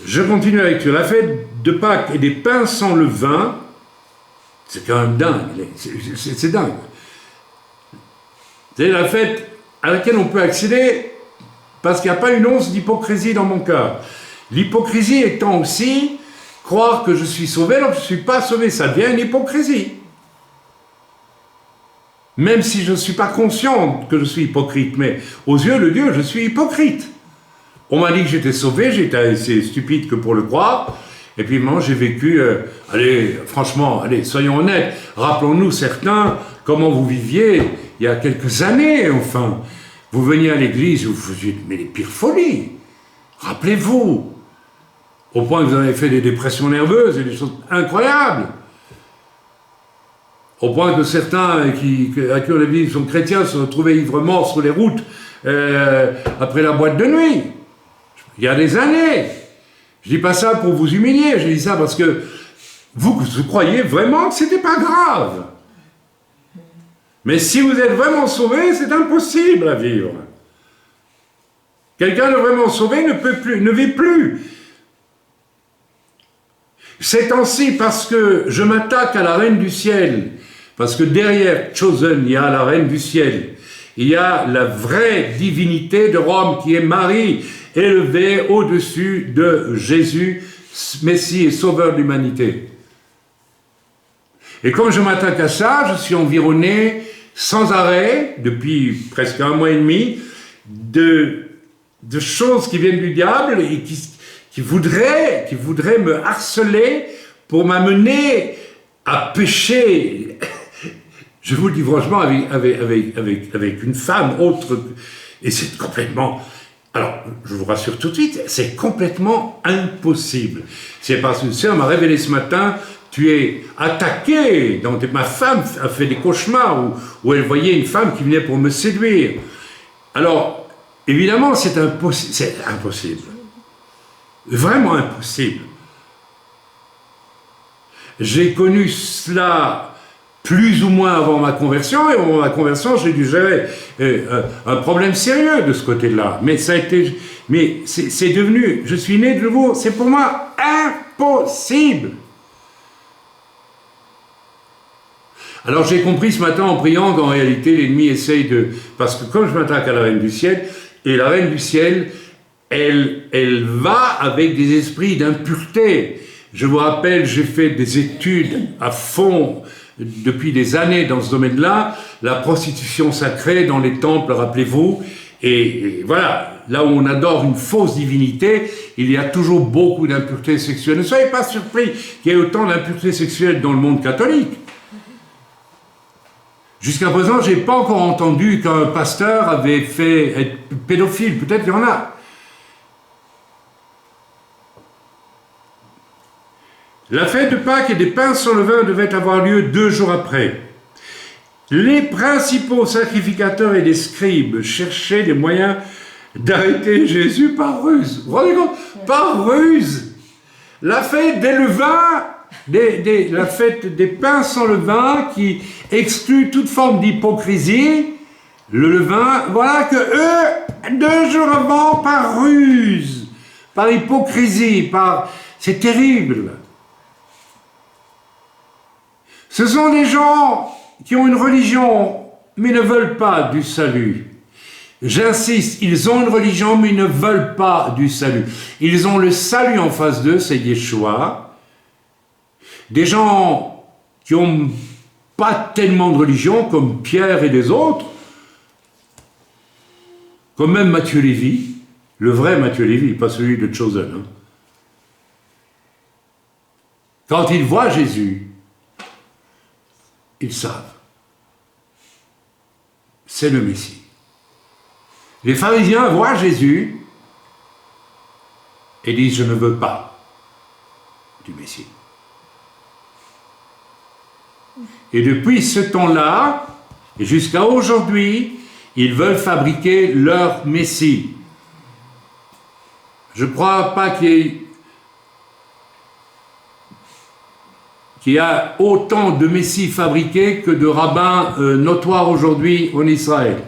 Je continue la lecture. La fête de Pâques et des pains sans levain, c'est quand même dingue, c'est dingue. C'est la fête à laquelle on peut accéder parce qu'il n'y a pas une once d'hypocrisie dans mon cœur. L'hypocrisie étant aussi croire que je suis sauvé alors que je ne suis pas sauvé, ça devient une hypocrisie. Même si je ne suis pas conscient que je suis hypocrite, mais aux yeux de Dieu, je suis hypocrite. On m'a dit que j'étais sauvé, j'étais assez stupide que pour le croire, et puis moi j'ai vécu, franchement, soyons honnêtes, rappelons-nous certains, comment vous viviez il y a quelques années, enfin. Vous veniez à l'église, vous faisiez mais les pires folies. Rappelez-vous, au point que vous avez fait des dépressions nerveuses et des choses incroyables. Au point que certains à qui on a dit sont chrétiens se retrouvaient ivres morts sur les routes après la boîte de nuit. Il y a des années. Je dis pas ça pour vous humilier, je dis ça parce que vous croyez vraiment que c'était pas grave. Mais si vous êtes vraiment sauvé, c'est impossible à vivre. Quelqu'un de vraiment sauvé ne peut plus, ne vit plus. C'est ainsi parce que je m'attaque à la Reine du Ciel, parce que derrière Chosen, il y a la Reine du Ciel. Il y a la vraie divinité de Rome qui est Marie, élevée au-dessus de Jésus, Messie et Sauveur de l'humanité. Et comme je m'attaque à ça, je suis environné sans arrêt, depuis presque 1 mois et demi, de choses qui viennent du diable et qui voudraient me harceler pour m'amener à pécher. Je vous le dis franchement, avec une femme autre, et c'est complètement... Alors, je vous rassure tout de suite, c'est complètement impossible. C'est parce qu'une sœur m'a révélé ce matin, tu es attaqué, donc ma femme a fait des cauchemars où elle voyait une femme qui venait pour me séduire. Alors, évidemment, c'est impossible. Vraiment impossible. J'ai connu cela plus ou moins avant ma conversion, et avant ma conversion, j'ai dû gérer un problème sérieux de ce côté-là. Mais ça a été... Mais c'est devenu... Je suis né de nouveau, c'est pour moi impossible. Alors j'ai compris ce matin en priant qu'en réalité l'ennemi essaye de... Parce que comme je m'attaque à la Reine du Ciel, et la Reine du Ciel, elle va avec des esprits d'impureté. Je vous rappelle, j'ai fait des études à fond depuis des années dans ce domaine-là, la prostitution sacrée dans les temples, rappelez-vous, et voilà, là où on adore une fausse divinité, il y a toujours beaucoup d'impureté sexuelle. Ne soyez pas surpris qu'il y ait autant d'impureté sexuelle dans le monde catholique. Jusqu'à présent, je n'ai pas encore entendu qu'un pasteur avait fait être pédophile. Peut-être qu'il y en a. La fête de Pâques et des pains sans levain devait avoir lieu 2 jours après. Les principaux sacrificateurs et les scribes cherchaient des moyens d'arrêter Jésus par ruse. Vous vous rendez compte? Par ruse. La fête des levains... la fête des pains sans levain qui exclut toute forme d'hypocrisie, le levain, voilà que eux, 2 jours avant, par ruse, par hypocrisie, c'est terrible. Ce sont des gens qui ont une religion, mais ne veulent pas du salut. J'insiste, ils ont une religion, mais ils ne veulent pas du salut. Ils ont le salut en face d'eux, c'est Yeshua. Des gens qui n'ont pas tellement de religion, comme Pierre et les autres, comme même Matthieu Lévy, le vrai Matthieu Lévy, pas celui de Chosen. Hein. Quand ils voient Jésus, ils savent. C'est le Messie. Les pharisiens voient Jésus et disent « Je ne veux pas du Messie ». Et depuis ce temps-là, et jusqu'à aujourd'hui, ils veulent fabriquer leur Messie. Je ne crois pas qu'il qu'il y a autant de messies fabriqués que de rabbins notoires aujourd'hui en Israël.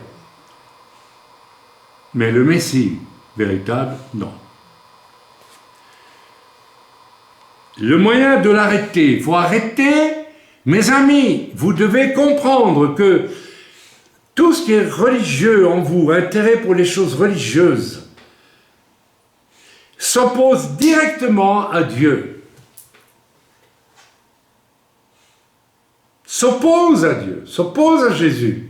Mais le messie véritable, non. Le moyen de l'arrêter, il faut arrêter, mes amis, vous devez comprendre que tout ce qui est religieux en vous, intérêt pour les choses religieuses, s'oppose directement à Dieu. S'oppose à Dieu, s'oppose à Jésus.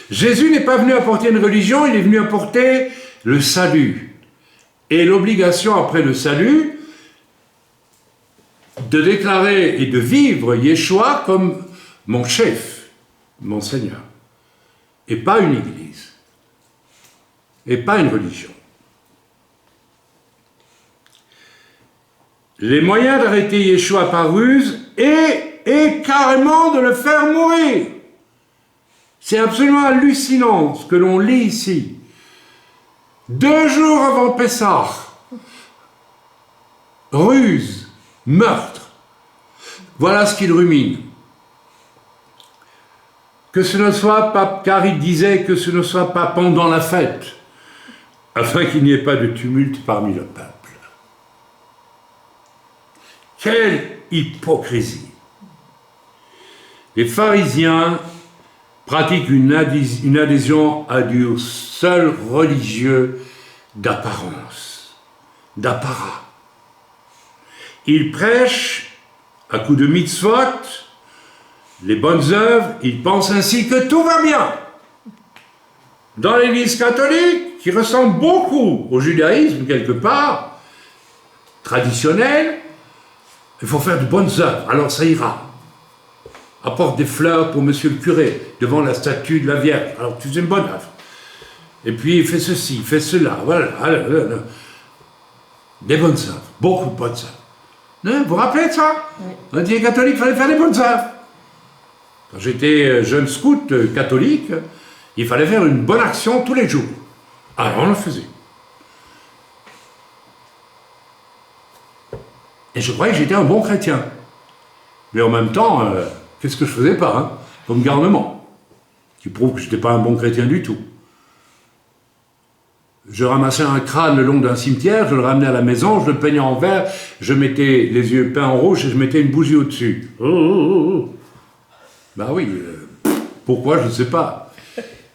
Jésus n'est pas venu apporter une religion, il est venu apporter le salut. Et l'obligation après le salut, de déclarer et de vivre Yeshua comme mon chef, mon Seigneur. Et pas une église. Et pas une religion. Les moyens d'arrêter Yeshua par ruse et carrément de le faire mourir. C'est absolument hallucinant ce que l'on lit ici. 2 jours avant Pessah, ruse, meurtre. Voilà ce qu'il rumine. Que ce ne soit pas, car il disait que ce ne soit pas pendant la fête, afin qu'il n'y ait pas de tumulte parmi le peuple. Quelle hypocrisie! Les pharisiens pratiquent une adhésion à du seul religieux d'apparence, d'apparat. Ils prêchent à coups de mitzvot, les bonnes œuvres, ils pensent ainsi que tout va bien. Dans l'Église catholique, qui ressemble beaucoup au judaïsme quelque part, traditionnel, il faut faire de bonnes œuvres, alors ça ira. Apporte des fleurs pour monsieur le curé, devant la statue de la Vierge, alors tu fais une bonne œuvre. Et puis fais ceci, fais cela, voilà. Des bonnes œuvres, beaucoup de bonnes œuvres. Vous vous rappelez de ça? Oui. On dit les catholiques, il fallait faire des bonnes œuvres. Quand j'étais jeune scout catholique, il fallait faire une bonne action tous les jours. Alors on le faisait. Et je croyais que j'étais un bon chrétien. Mais en même temps, qu'est-ce que je faisais pas, hein, comme garnement, qui prouve que je n'étais pas un bon chrétien du tout. Je ramassais un crâne le long d'un cimetière, je le ramenais à la maison, je le peignais en vert, je mettais les yeux peints en rouge et je mettais une bougie au-dessus. Ben oui, pourquoi, je ne sais pas.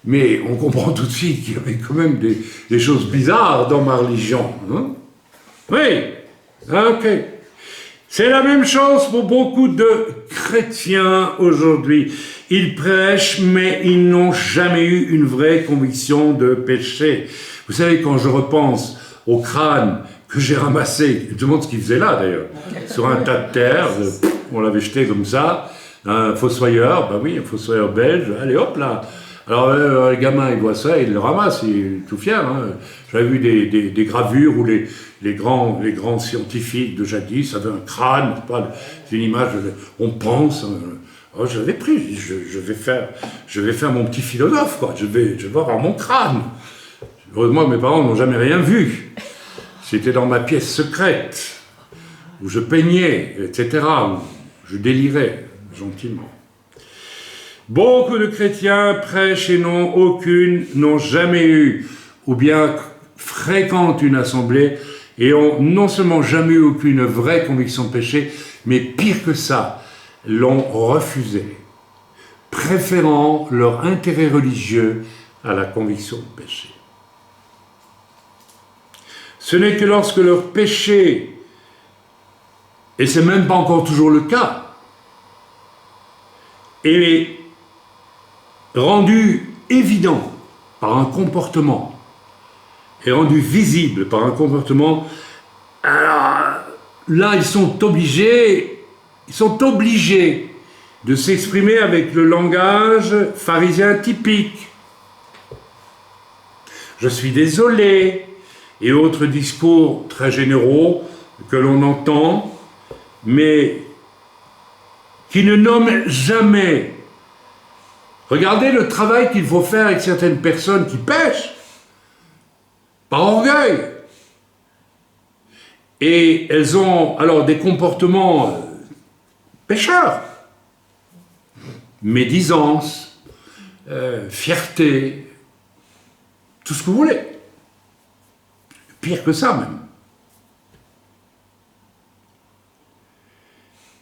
Mais on comprend tout de suite qu'il y avait quand même des choses bizarres dans ma religion. Hein? Oui, ok. C'est la même chose pour beaucoup de chrétiens aujourd'hui. Ils prêchent, mais ils n'ont jamais eu une vraie conviction de péché. Vous savez, quand je repense au crâne que j'ai ramassé, je me demande ce qu'il faisait là d'ailleurs, sur un tas de terre, on l'avait jeté comme ça, un fossoyeur, bah oui, un fossoyeur belge, allez hop là. Alors le gamin il voit ça, il le ramasse, il est tout fier. Hein. J'avais vu des gravures où les grands scientifiques de jadis avaient un crâne, c'est une image, on pense. Oh, je l'avais pris, je vais faire mon petit philosophe, quoi. Je vais avoir mon crâne. Heureusement, mes parents n'ont jamais rien vu. C'était dans ma pièce secrète, où je peignais, etc., où je délirais gentiment. Beaucoup de chrétiens prêchent et n'ont jamais eu, ou bien fréquentent une assemblée, et ont non seulement jamais eu aucune vraie conviction de péché, mais pire que ça, l'ont refusé, préférant leur intérêt religieux à la conviction de péché. Ce n'est que lorsque leur péché, et c'est même pas encore toujours le cas, est rendu évident par un comportement, est rendu visible par un comportement, alors là ils sont obligés de s'exprimer avec le langage pharisien typique. Je suis désolé, et autres discours très généraux que l'on entend, mais qui ne nomment jamais. Regardez le travail qu'il faut faire avec certaines personnes qui pêchent, par orgueil. Et elles ont alors des comportements pécheurs, médisance, fierté, tout ce que vous voulez. Pire que ça même.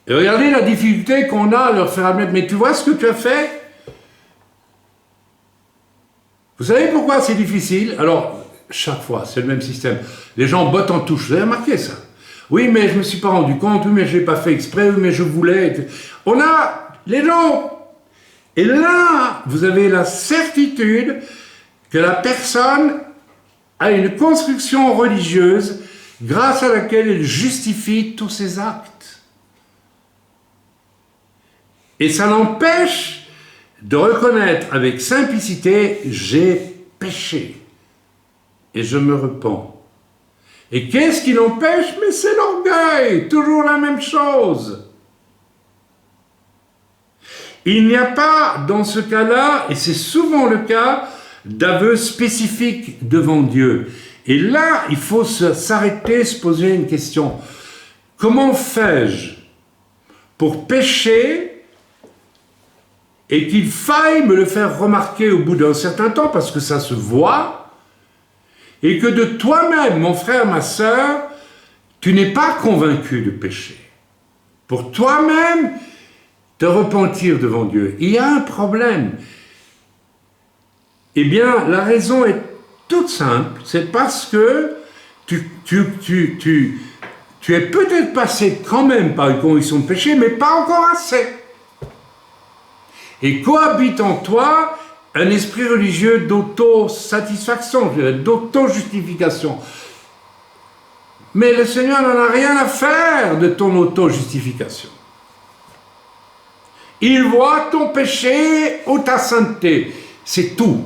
Et regardez la difficulté qu'on a à leur faire admettre, mais tu vois ce que tu as fait? Vous savez pourquoi c'est difficile? Alors, chaque fois, c'est le même système. Les gens bottent en touche, vous avez remarqué ça? Oui, mais je ne me suis pas rendu compte, oui, mais je ne l'ai pas fait exprès, oui, mais je voulais. On a les gens. Et là, vous avez la certitude que la personne a une construction religieuse grâce à laquelle elle justifie tous ses actes. Et ça l'empêche de reconnaître avec simplicité, j'ai péché et je me repens. Et qu'est-ce qui l'empêche? Mais c'est l'orgueil, toujours la même chose. Il n'y a pas, dans ce cas-là, et c'est souvent le cas, d'aveu spécifique devant Dieu. Et là, il faut s'arrêter, se poser une question. Comment fais-je pour pécher et qu'il faille me le faire remarquer au bout d'un certain temps, parce que ça se voit, et que de toi-même, mon frère, ma sœur, tu n'es pas convaincu de péché. Pour toi-même, te repentir devant Dieu. Il y a un problème. Eh bien, la raison est toute simple. C'est parce que tu es peut-être passé quand même par une conviction de péché, mais pas encore assez. Et cohabite en toi un esprit religieux d'auto-satisfaction, d'auto-justification. Mais le Seigneur n'en a rien à faire de ton auto-justification. Il voit ton péché ou ta sainteté. C'est tout.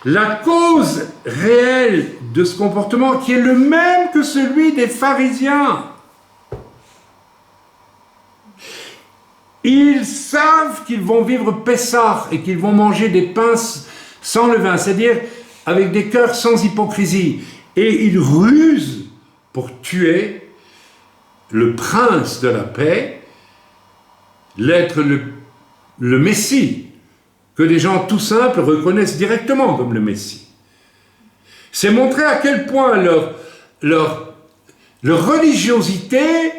La cause réelle de ce comportement, qui est le même que celui des pharisiens, ils savent qu'ils vont vivre Pessah et qu'ils vont manger des pains sans levain, c'est-à-dire avec des cœurs sans hypocrisie. Et ils rusent pour tuer le prince de la paix, l'être le Messie, que les gens tout simples reconnaissent directement comme le Messie. C'est montrer à quel point leur religiosité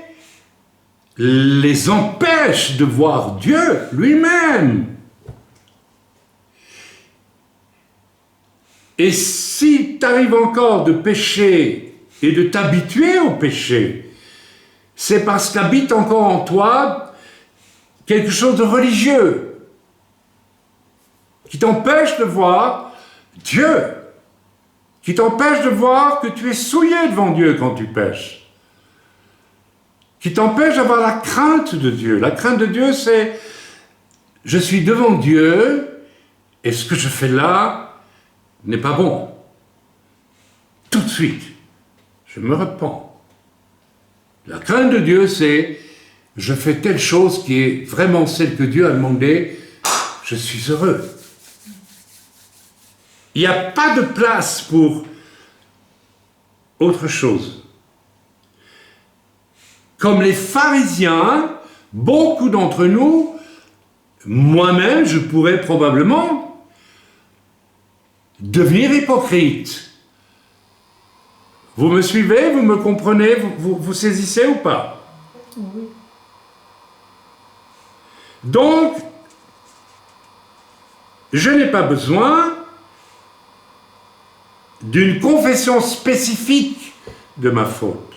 les empêche de voir Dieu lui-même. Et si tu arrives encore de pécher et de t'habituer au péché, c'est parce qu'habite encore en toi quelque chose de religieux qui t'empêche de voir Dieu, qui t'empêche de voir que tu es souillé devant Dieu quand tu pêches, qui t'empêche d'avoir la crainte de Dieu. La crainte de Dieu, c'est je suis devant Dieu et ce que je fais là n'est pas bon. Tout de suite, je me repens. La crainte de Dieu, c'est je fais telle chose qui est vraiment celle que Dieu a demandé, je suis heureux. Il n'y a pas de place pour autre chose. Comme les pharisiens, beaucoup d'entre nous, moi-même, je pourrais probablement devenir hypocrite. Vous me suivez, vous me comprenez, vous saisissez ou pas? Oui. Donc, je n'ai pas besoin d'une confession spécifique de ma faute.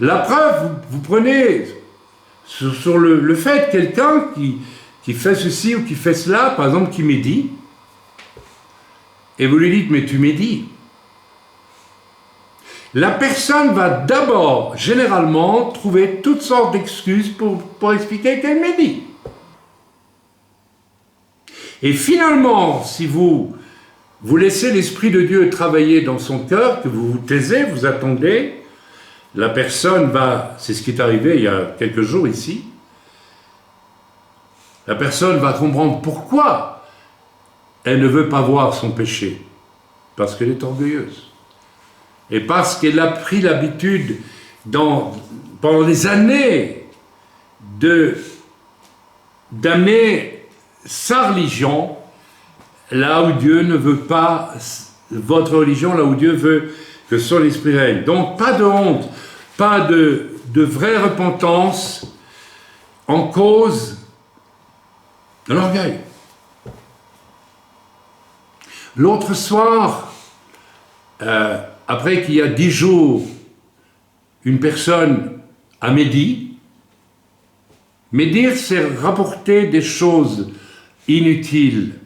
La preuve, vous prenez sur le fait quelqu'un qui fait ceci ou qui fait cela, par exemple qui médit, et vous lui dites, mais tu médis. La personne va d'abord, généralement, trouver toutes sortes d'excuses pour expliquer qu'elle médit. Et finalement, si vous laissez l'Esprit de Dieu travailler dans son cœur, que vous vous taisez, vous attendez, la personne va, c'est ce qui est arrivé il y a quelques jours ici, la personne va comprendre pourquoi elle ne veut pas voir son péché, parce qu'elle est orgueilleuse. et parce qu'elle a pris l'habitude pendant des années d'amener sa religion là où Dieu ne veut pas votre religion, là où Dieu veut que son esprit règne. Donc pas de honte, pas de vraie repentance en cause de l'orgueil. L'autre soir, après qu'il y a 10 jours, une personne a médit. Médire, c'est rapporter des choses inutiles,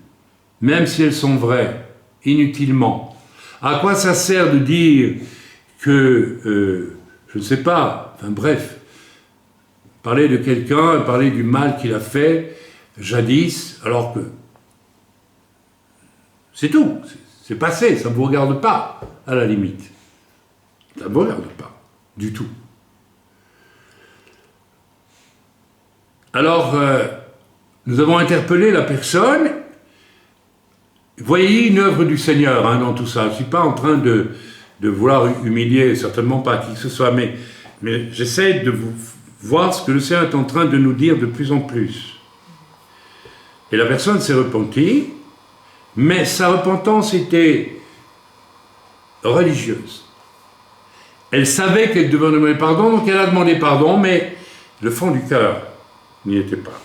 même si elles sont vraies, inutilement. À quoi ça sert de dire que, je ne sais pas, enfin bref, parler de quelqu'un, parler du mal qu'il a fait jadis, alors que c'est tout, c'est passé, ça ne vous regarde pas, à la limite. Ça ne vous regarde pas, du tout. Alors, nous avons interpellé la personne. Voyez une œuvre du Seigneur dans tout ça. Je ne suis pas en train de vouloir humilier, certainement pas qui que ce soit, mais j'essaie de vous voir ce que le Seigneur est en train de nous dire de plus en plus. Et la personne s'est repentie, mais sa repentance était religieuse. Elle savait qu'elle devait demander pardon, donc elle a demandé pardon, mais le fond du cœur n'y était pas.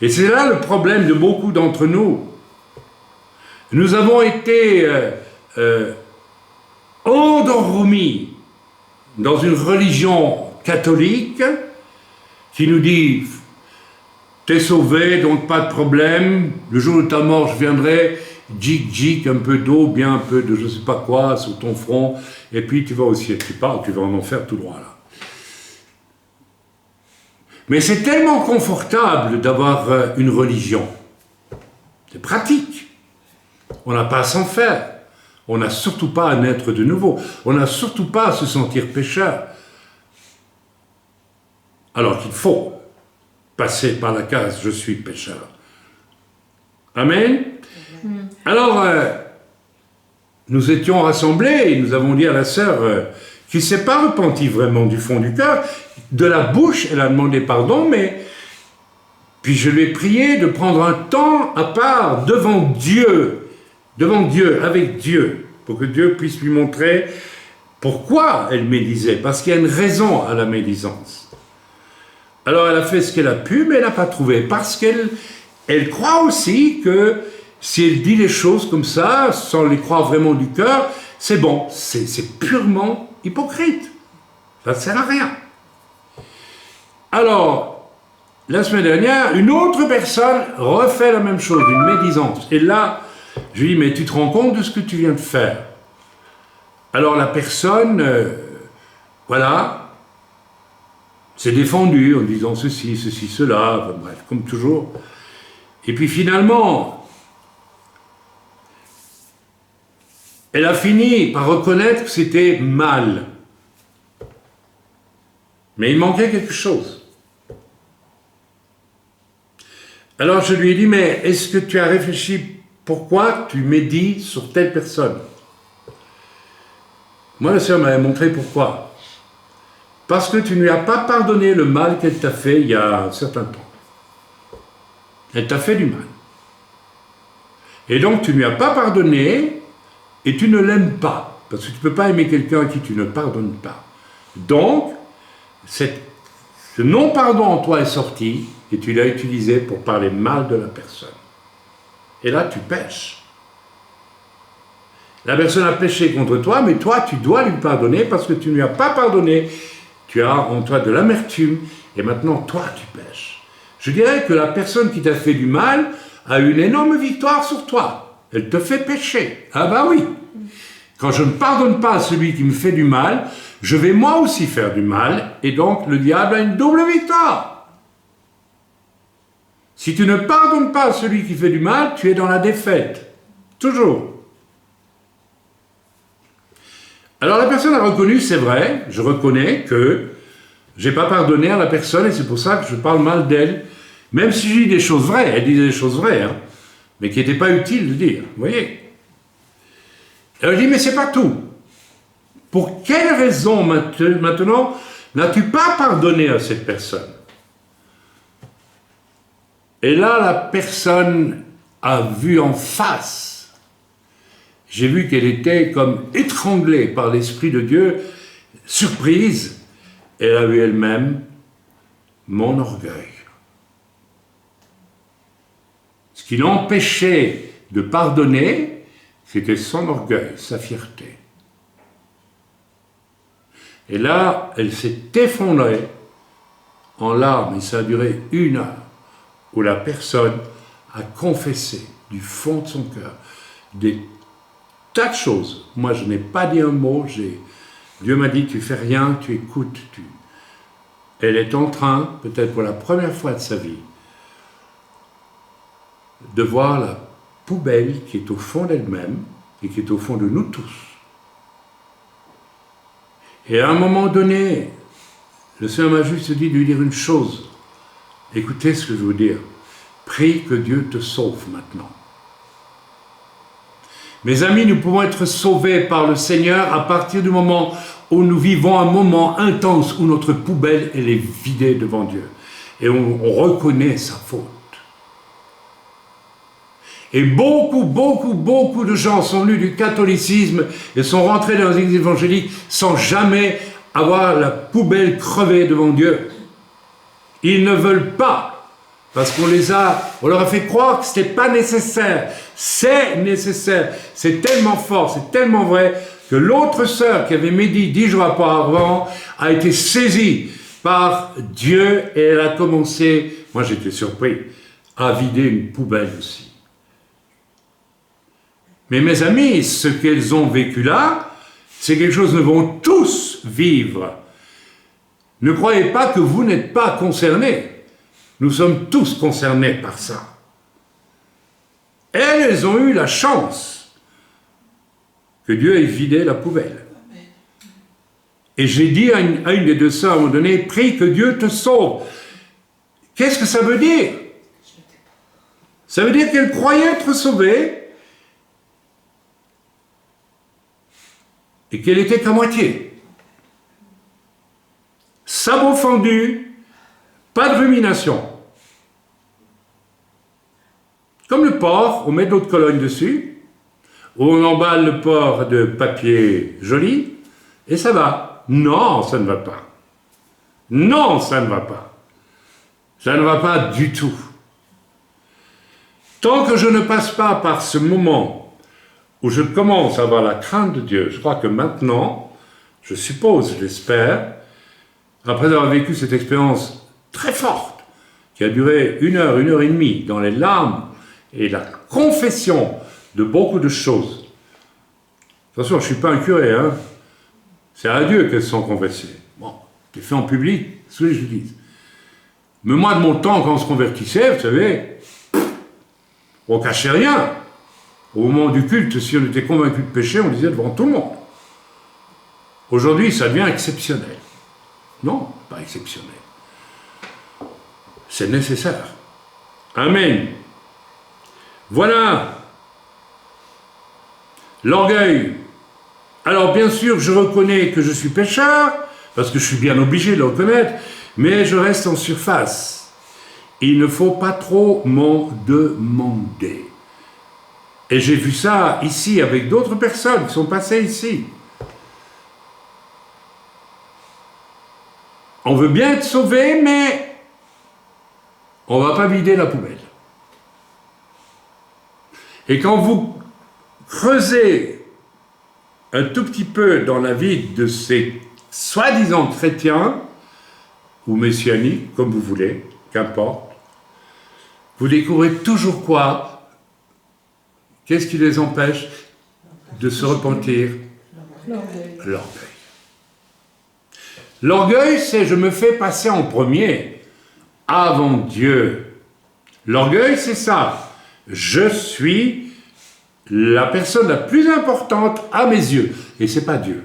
Et c'est là le problème de beaucoup d'entre nous. Nous avons été endormis dans une religion catholique qui nous dit « T'es sauvé, donc pas de problème, le jour de ta mort, je viendrai, djik, un peu d'eau, bien un peu de je sais pas quoi sur ton front, et puis tu vas au ciel, tu pars, tu vas en enfer tout droit là. » Mais c'est tellement confortable d'avoir une religion. C'est pratique. On n'a pas à s'en faire. On n'a surtout pas à naître de nouveau. On n'a surtout pas à se sentir pécheur. Alors qu'il faut passer par la case « je suis pécheur ». Amen. Alors, nous étions rassemblés et nous avons dit à la sœur qui ne s'est pas repentie vraiment du fond du cœur, de la bouche, elle a demandé pardon, mais puis je lui ai prié de prendre un temps à part devant Dieu, avec Dieu, pour que Dieu puisse lui montrer pourquoi elle médisait, parce qu'il y a une raison à la médisance. Alors elle a fait ce qu'elle a pu, mais elle n'a pas trouvé, parce qu'elle croit aussi que si elle dit les choses comme ça, sans les croire vraiment du cœur, c'est bon, c'est purement hypocrite. Ça ne sert à rien. Alors, la semaine dernière, une autre personne refait la même chose, une médisance. Et là, je lui dis, mais tu te rends compte de ce que tu viens de faire? Alors la personne, voilà, s'est défendue en disant ceci, cela, enfin, bref, comme toujours. Et puis finalement, elle a fini par reconnaître que c'était mal. Mais il manquait quelque chose. Alors je lui ai dit, mais est-ce que tu as réfléchi pourquoi tu médis sur telle personne? Moi, la sœur m'avait montré pourquoi. Parce que tu ne lui as pas pardonné le mal qu'elle t'a fait il y a un certain temps. Elle t'a fait du mal. Et donc tu ne lui as pas pardonné et tu ne l'aimes pas. Parce que tu ne peux pas aimer quelqu'un à qui tu ne pardonnes pas. Donc, ce non-pardon en toi est sorti et tu l'as utilisé pour parler mal de la personne. Et là, tu pèches. La personne a péché contre toi, mais toi, tu dois lui pardonner parce que tu ne lui as pas pardonné. Tu as en toi de l'amertume et maintenant, toi, tu pèches. Je dirais que la personne qui t'a fait du mal a une énorme victoire sur toi. Elle te fait pécher. Ah bah oui. Quand je ne pardonne pas à celui qui me fait du mal, je vais moi aussi faire du mal, et donc le diable a une double victoire. Si tu ne pardonnes pas à celui qui fait du mal, tu es dans la défaite. Toujours. Alors la personne a reconnu, c'est vrai, je reconnais que je n'ai pas pardonné à la personne, et c'est pour ça que je parle mal d'elle, même si je dis des choses vraies, elle disait des choses vraies, hein, mais qui n'étaient pas utiles de dire, vous voyez. Alors je dis, mais c'est pas tout. Pour quelle raison maintenant n'as-tu pas pardonné à cette personne? Et là, la personne a vu en face. J'ai vu qu'elle était comme étranglée par l'Esprit de Dieu, surprise. Elle a vu elle-même mon orgueil. Ce qui l'empêchait de pardonner, c'était son orgueil, sa fierté. Et là, elle s'est effondrée en larmes, et ça a duré 1 heure, où la personne a confessé du fond de son cœur des tas de choses. Moi, je n'ai pas dit un mot, Dieu m'a dit, tu fais rien, tu écoutes. Elle est en train, peut-être pour la première fois de sa vie, de voir la poubelle qui est au fond d'elle-même et qui est au fond de nous tous. Et à un moment donné, le Seigneur m'a juste dit de lui dire une chose. Écoutez ce que je veux dire. Prie que Dieu te sauve maintenant. Mes amis, nous pouvons être sauvés par le Seigneur à partir du moment où nous vivons un moment intense où notre poubelle elle est vidée devant Dieu. Et on reconnaît sa faute. Et beaucoup de gens sont venus du catholicisme et sont rentrés dans les églises évangéliques sans jamais avoir la poubelle crevée devant Dieu. Ils ne veulent pas. Parce on leur a fait croire que ce n'était pas nécessaire. C'est nécessaire. C'est tellement fort, c'est tellement vrai que l'autre sœur qui avait médit 10 jours auparavant a été saisie par Dieu et elle a commencé, moi j'étais surpris, à vider une poubelle aussi. Mais mes amis, ce qu'elles ont vécu là, c'est quelque chose que nous vont tous vivre. Ne croyez pas que vous n'êtes pas concernés. Nous sommes tous concernés par ça. Elles ont eu la chance que Dieu ait vidé la poubelle. Et j'ai dit à une des deux sœurs à un moment donné, prie que Dieu te sauve. Qu'est-ce que ça veut dire? Ça veut dire qu'elle croyait être sauvée et qu'elle était qu'à moitié. Sabot fendu, pas de rumination. Comme le porc, on met de l'eau de Cologne dessus, on emballe le porc de papier joli, et ça va. Non, ça ne va pas. Non, ça ne va pas. Ça ne va pas du tout. Tant que je ne passe pas par ce moment où je commence à avoir la crainte de Dieu, je crois que maintenant, je suppose, je l'espère, après avoir vécu cette expérience très forte, qui a duré 1 heure, 1 heure et demie, dans les larmes et la confession de beaucoup de choses. Attention, je ne suis pas un curé, hein. C'est à Dieu qu'elles sont confessées. Bon, c'est fait en public, sous les églises. Mais moi, de mon temps, quand on se convertissait, vous savez, on ne cachait rien. Au moment du culte, si on était convaincu de péché, on le disait devant tout le monde. Aujourd'hui, ça devient exceptionnel. Non, pas exceptionnel. C'est nécessaire. Amen. Voilà. L'orgueil. Alors, bien sûr, je reconnais que je suis pécheur, parce que je suis bien obligé de le reconnaître, mais je reste en surface. Il ne faut pas trop m'en demander. Et j'ai vu ça ici avec d'autres personnes qui sont passées ici. On veut bien être sauvé, mais on ne va pas vider la poubelle. Et quand vous creusez un tout petit peu dans la vie de ces soi-disant chrétiens, ou messianiques, comme vous voulez, qu'importe, vous découvrez toujours quoi? Qu'est-ce qui les empêche de se repentir? L'orgueil. L'orgueil, c'est je me fais passer en premier avant Dieu. L'orgueil, c'est ça. Je suis la personne la plus importante à mes yeux. Et ce n'est pas Dieu.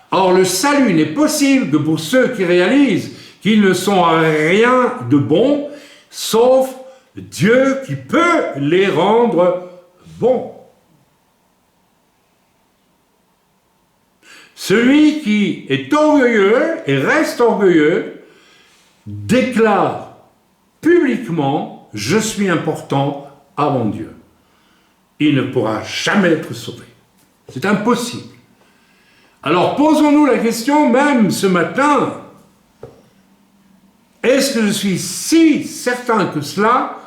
Or, le salut n'est possible que pour ceux qui réalisent qu'ils ne sont rien de bon, sauf Dieu qui peut les rendre bons. Celui qui est orgueilleux et reste orgueilleux déclare publiquement « Je suis important avant Dieu ». Il ne pourra jamais être sauvé. C'est impossible. Alors posons-nous la question même ce matin, est-ce que je suis si certain que cela,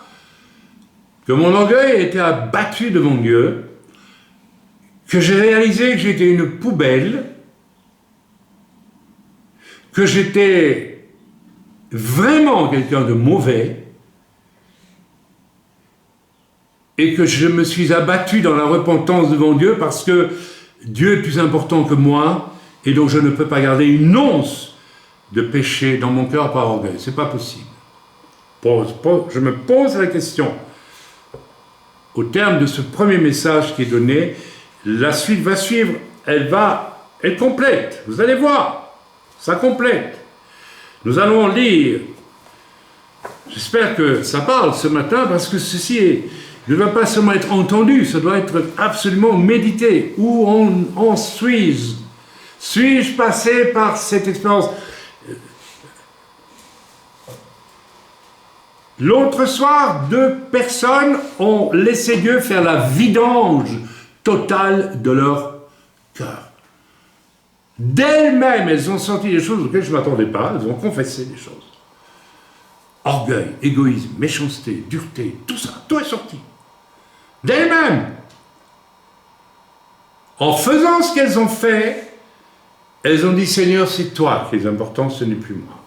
que mon orgueil a été abattu devant Dieu, que j'ai réalisé que j'étais une poubelle, que j'étais vraiment quelqu'un de mauvais, et que je me suis abattu dans la repentance devant Dieu parce que Dieu est plus important que moi, et donc je ne peux pas garder une once de péché dans mon cœur par orgueil. C'est pas possible. Je me pose la question. Au terme de ce premier message qui est donné, la suite va suivre. Elle complète. Vous allez voir. Ça complète. Nous allons lire. J'espère que ça parle ce matin parce que ceci ne doit pas seulement être entendu, ça doit être absolument médité. Où en suis-je? Suis-je passé par cette expérience? L'autre soir, 2 personnes ont laissé Dieu faire la vidange totale de leur cœur. D'elles-mêmes, elles ont senti des choses auxquelles je ne m'attendais pas, elles ont confessé des choses. Orgueil, égoïsme, méchanceté, dureté, tout ça, tout est sorti. D'elles-mêmes. En faisant ce qu'elles ont fait, elles ont dit, Seigneur, c'est toi qui es important, ce n'est plus moi.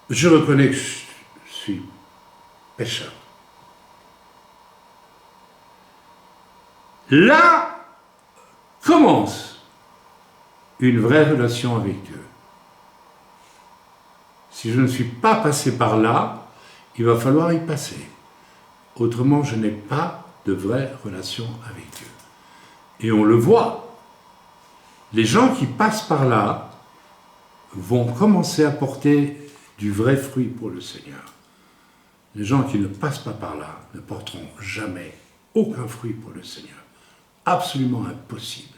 Je reconnais que je suis pécheur. Là commence une vraie relation avec Dieu. Si je ne suis pas passé par là, il va falloir y passer. Autrement, je n'ai pas de vraie relation avec Dieu. Et on le voit. Les gens qui passent par là vont commencer à porter du vrai fruit pour le Seigneur. Les gens qui ne passent pas par là ne porteront jamais aucun fruit pour le Seigneur. Absolument impossible.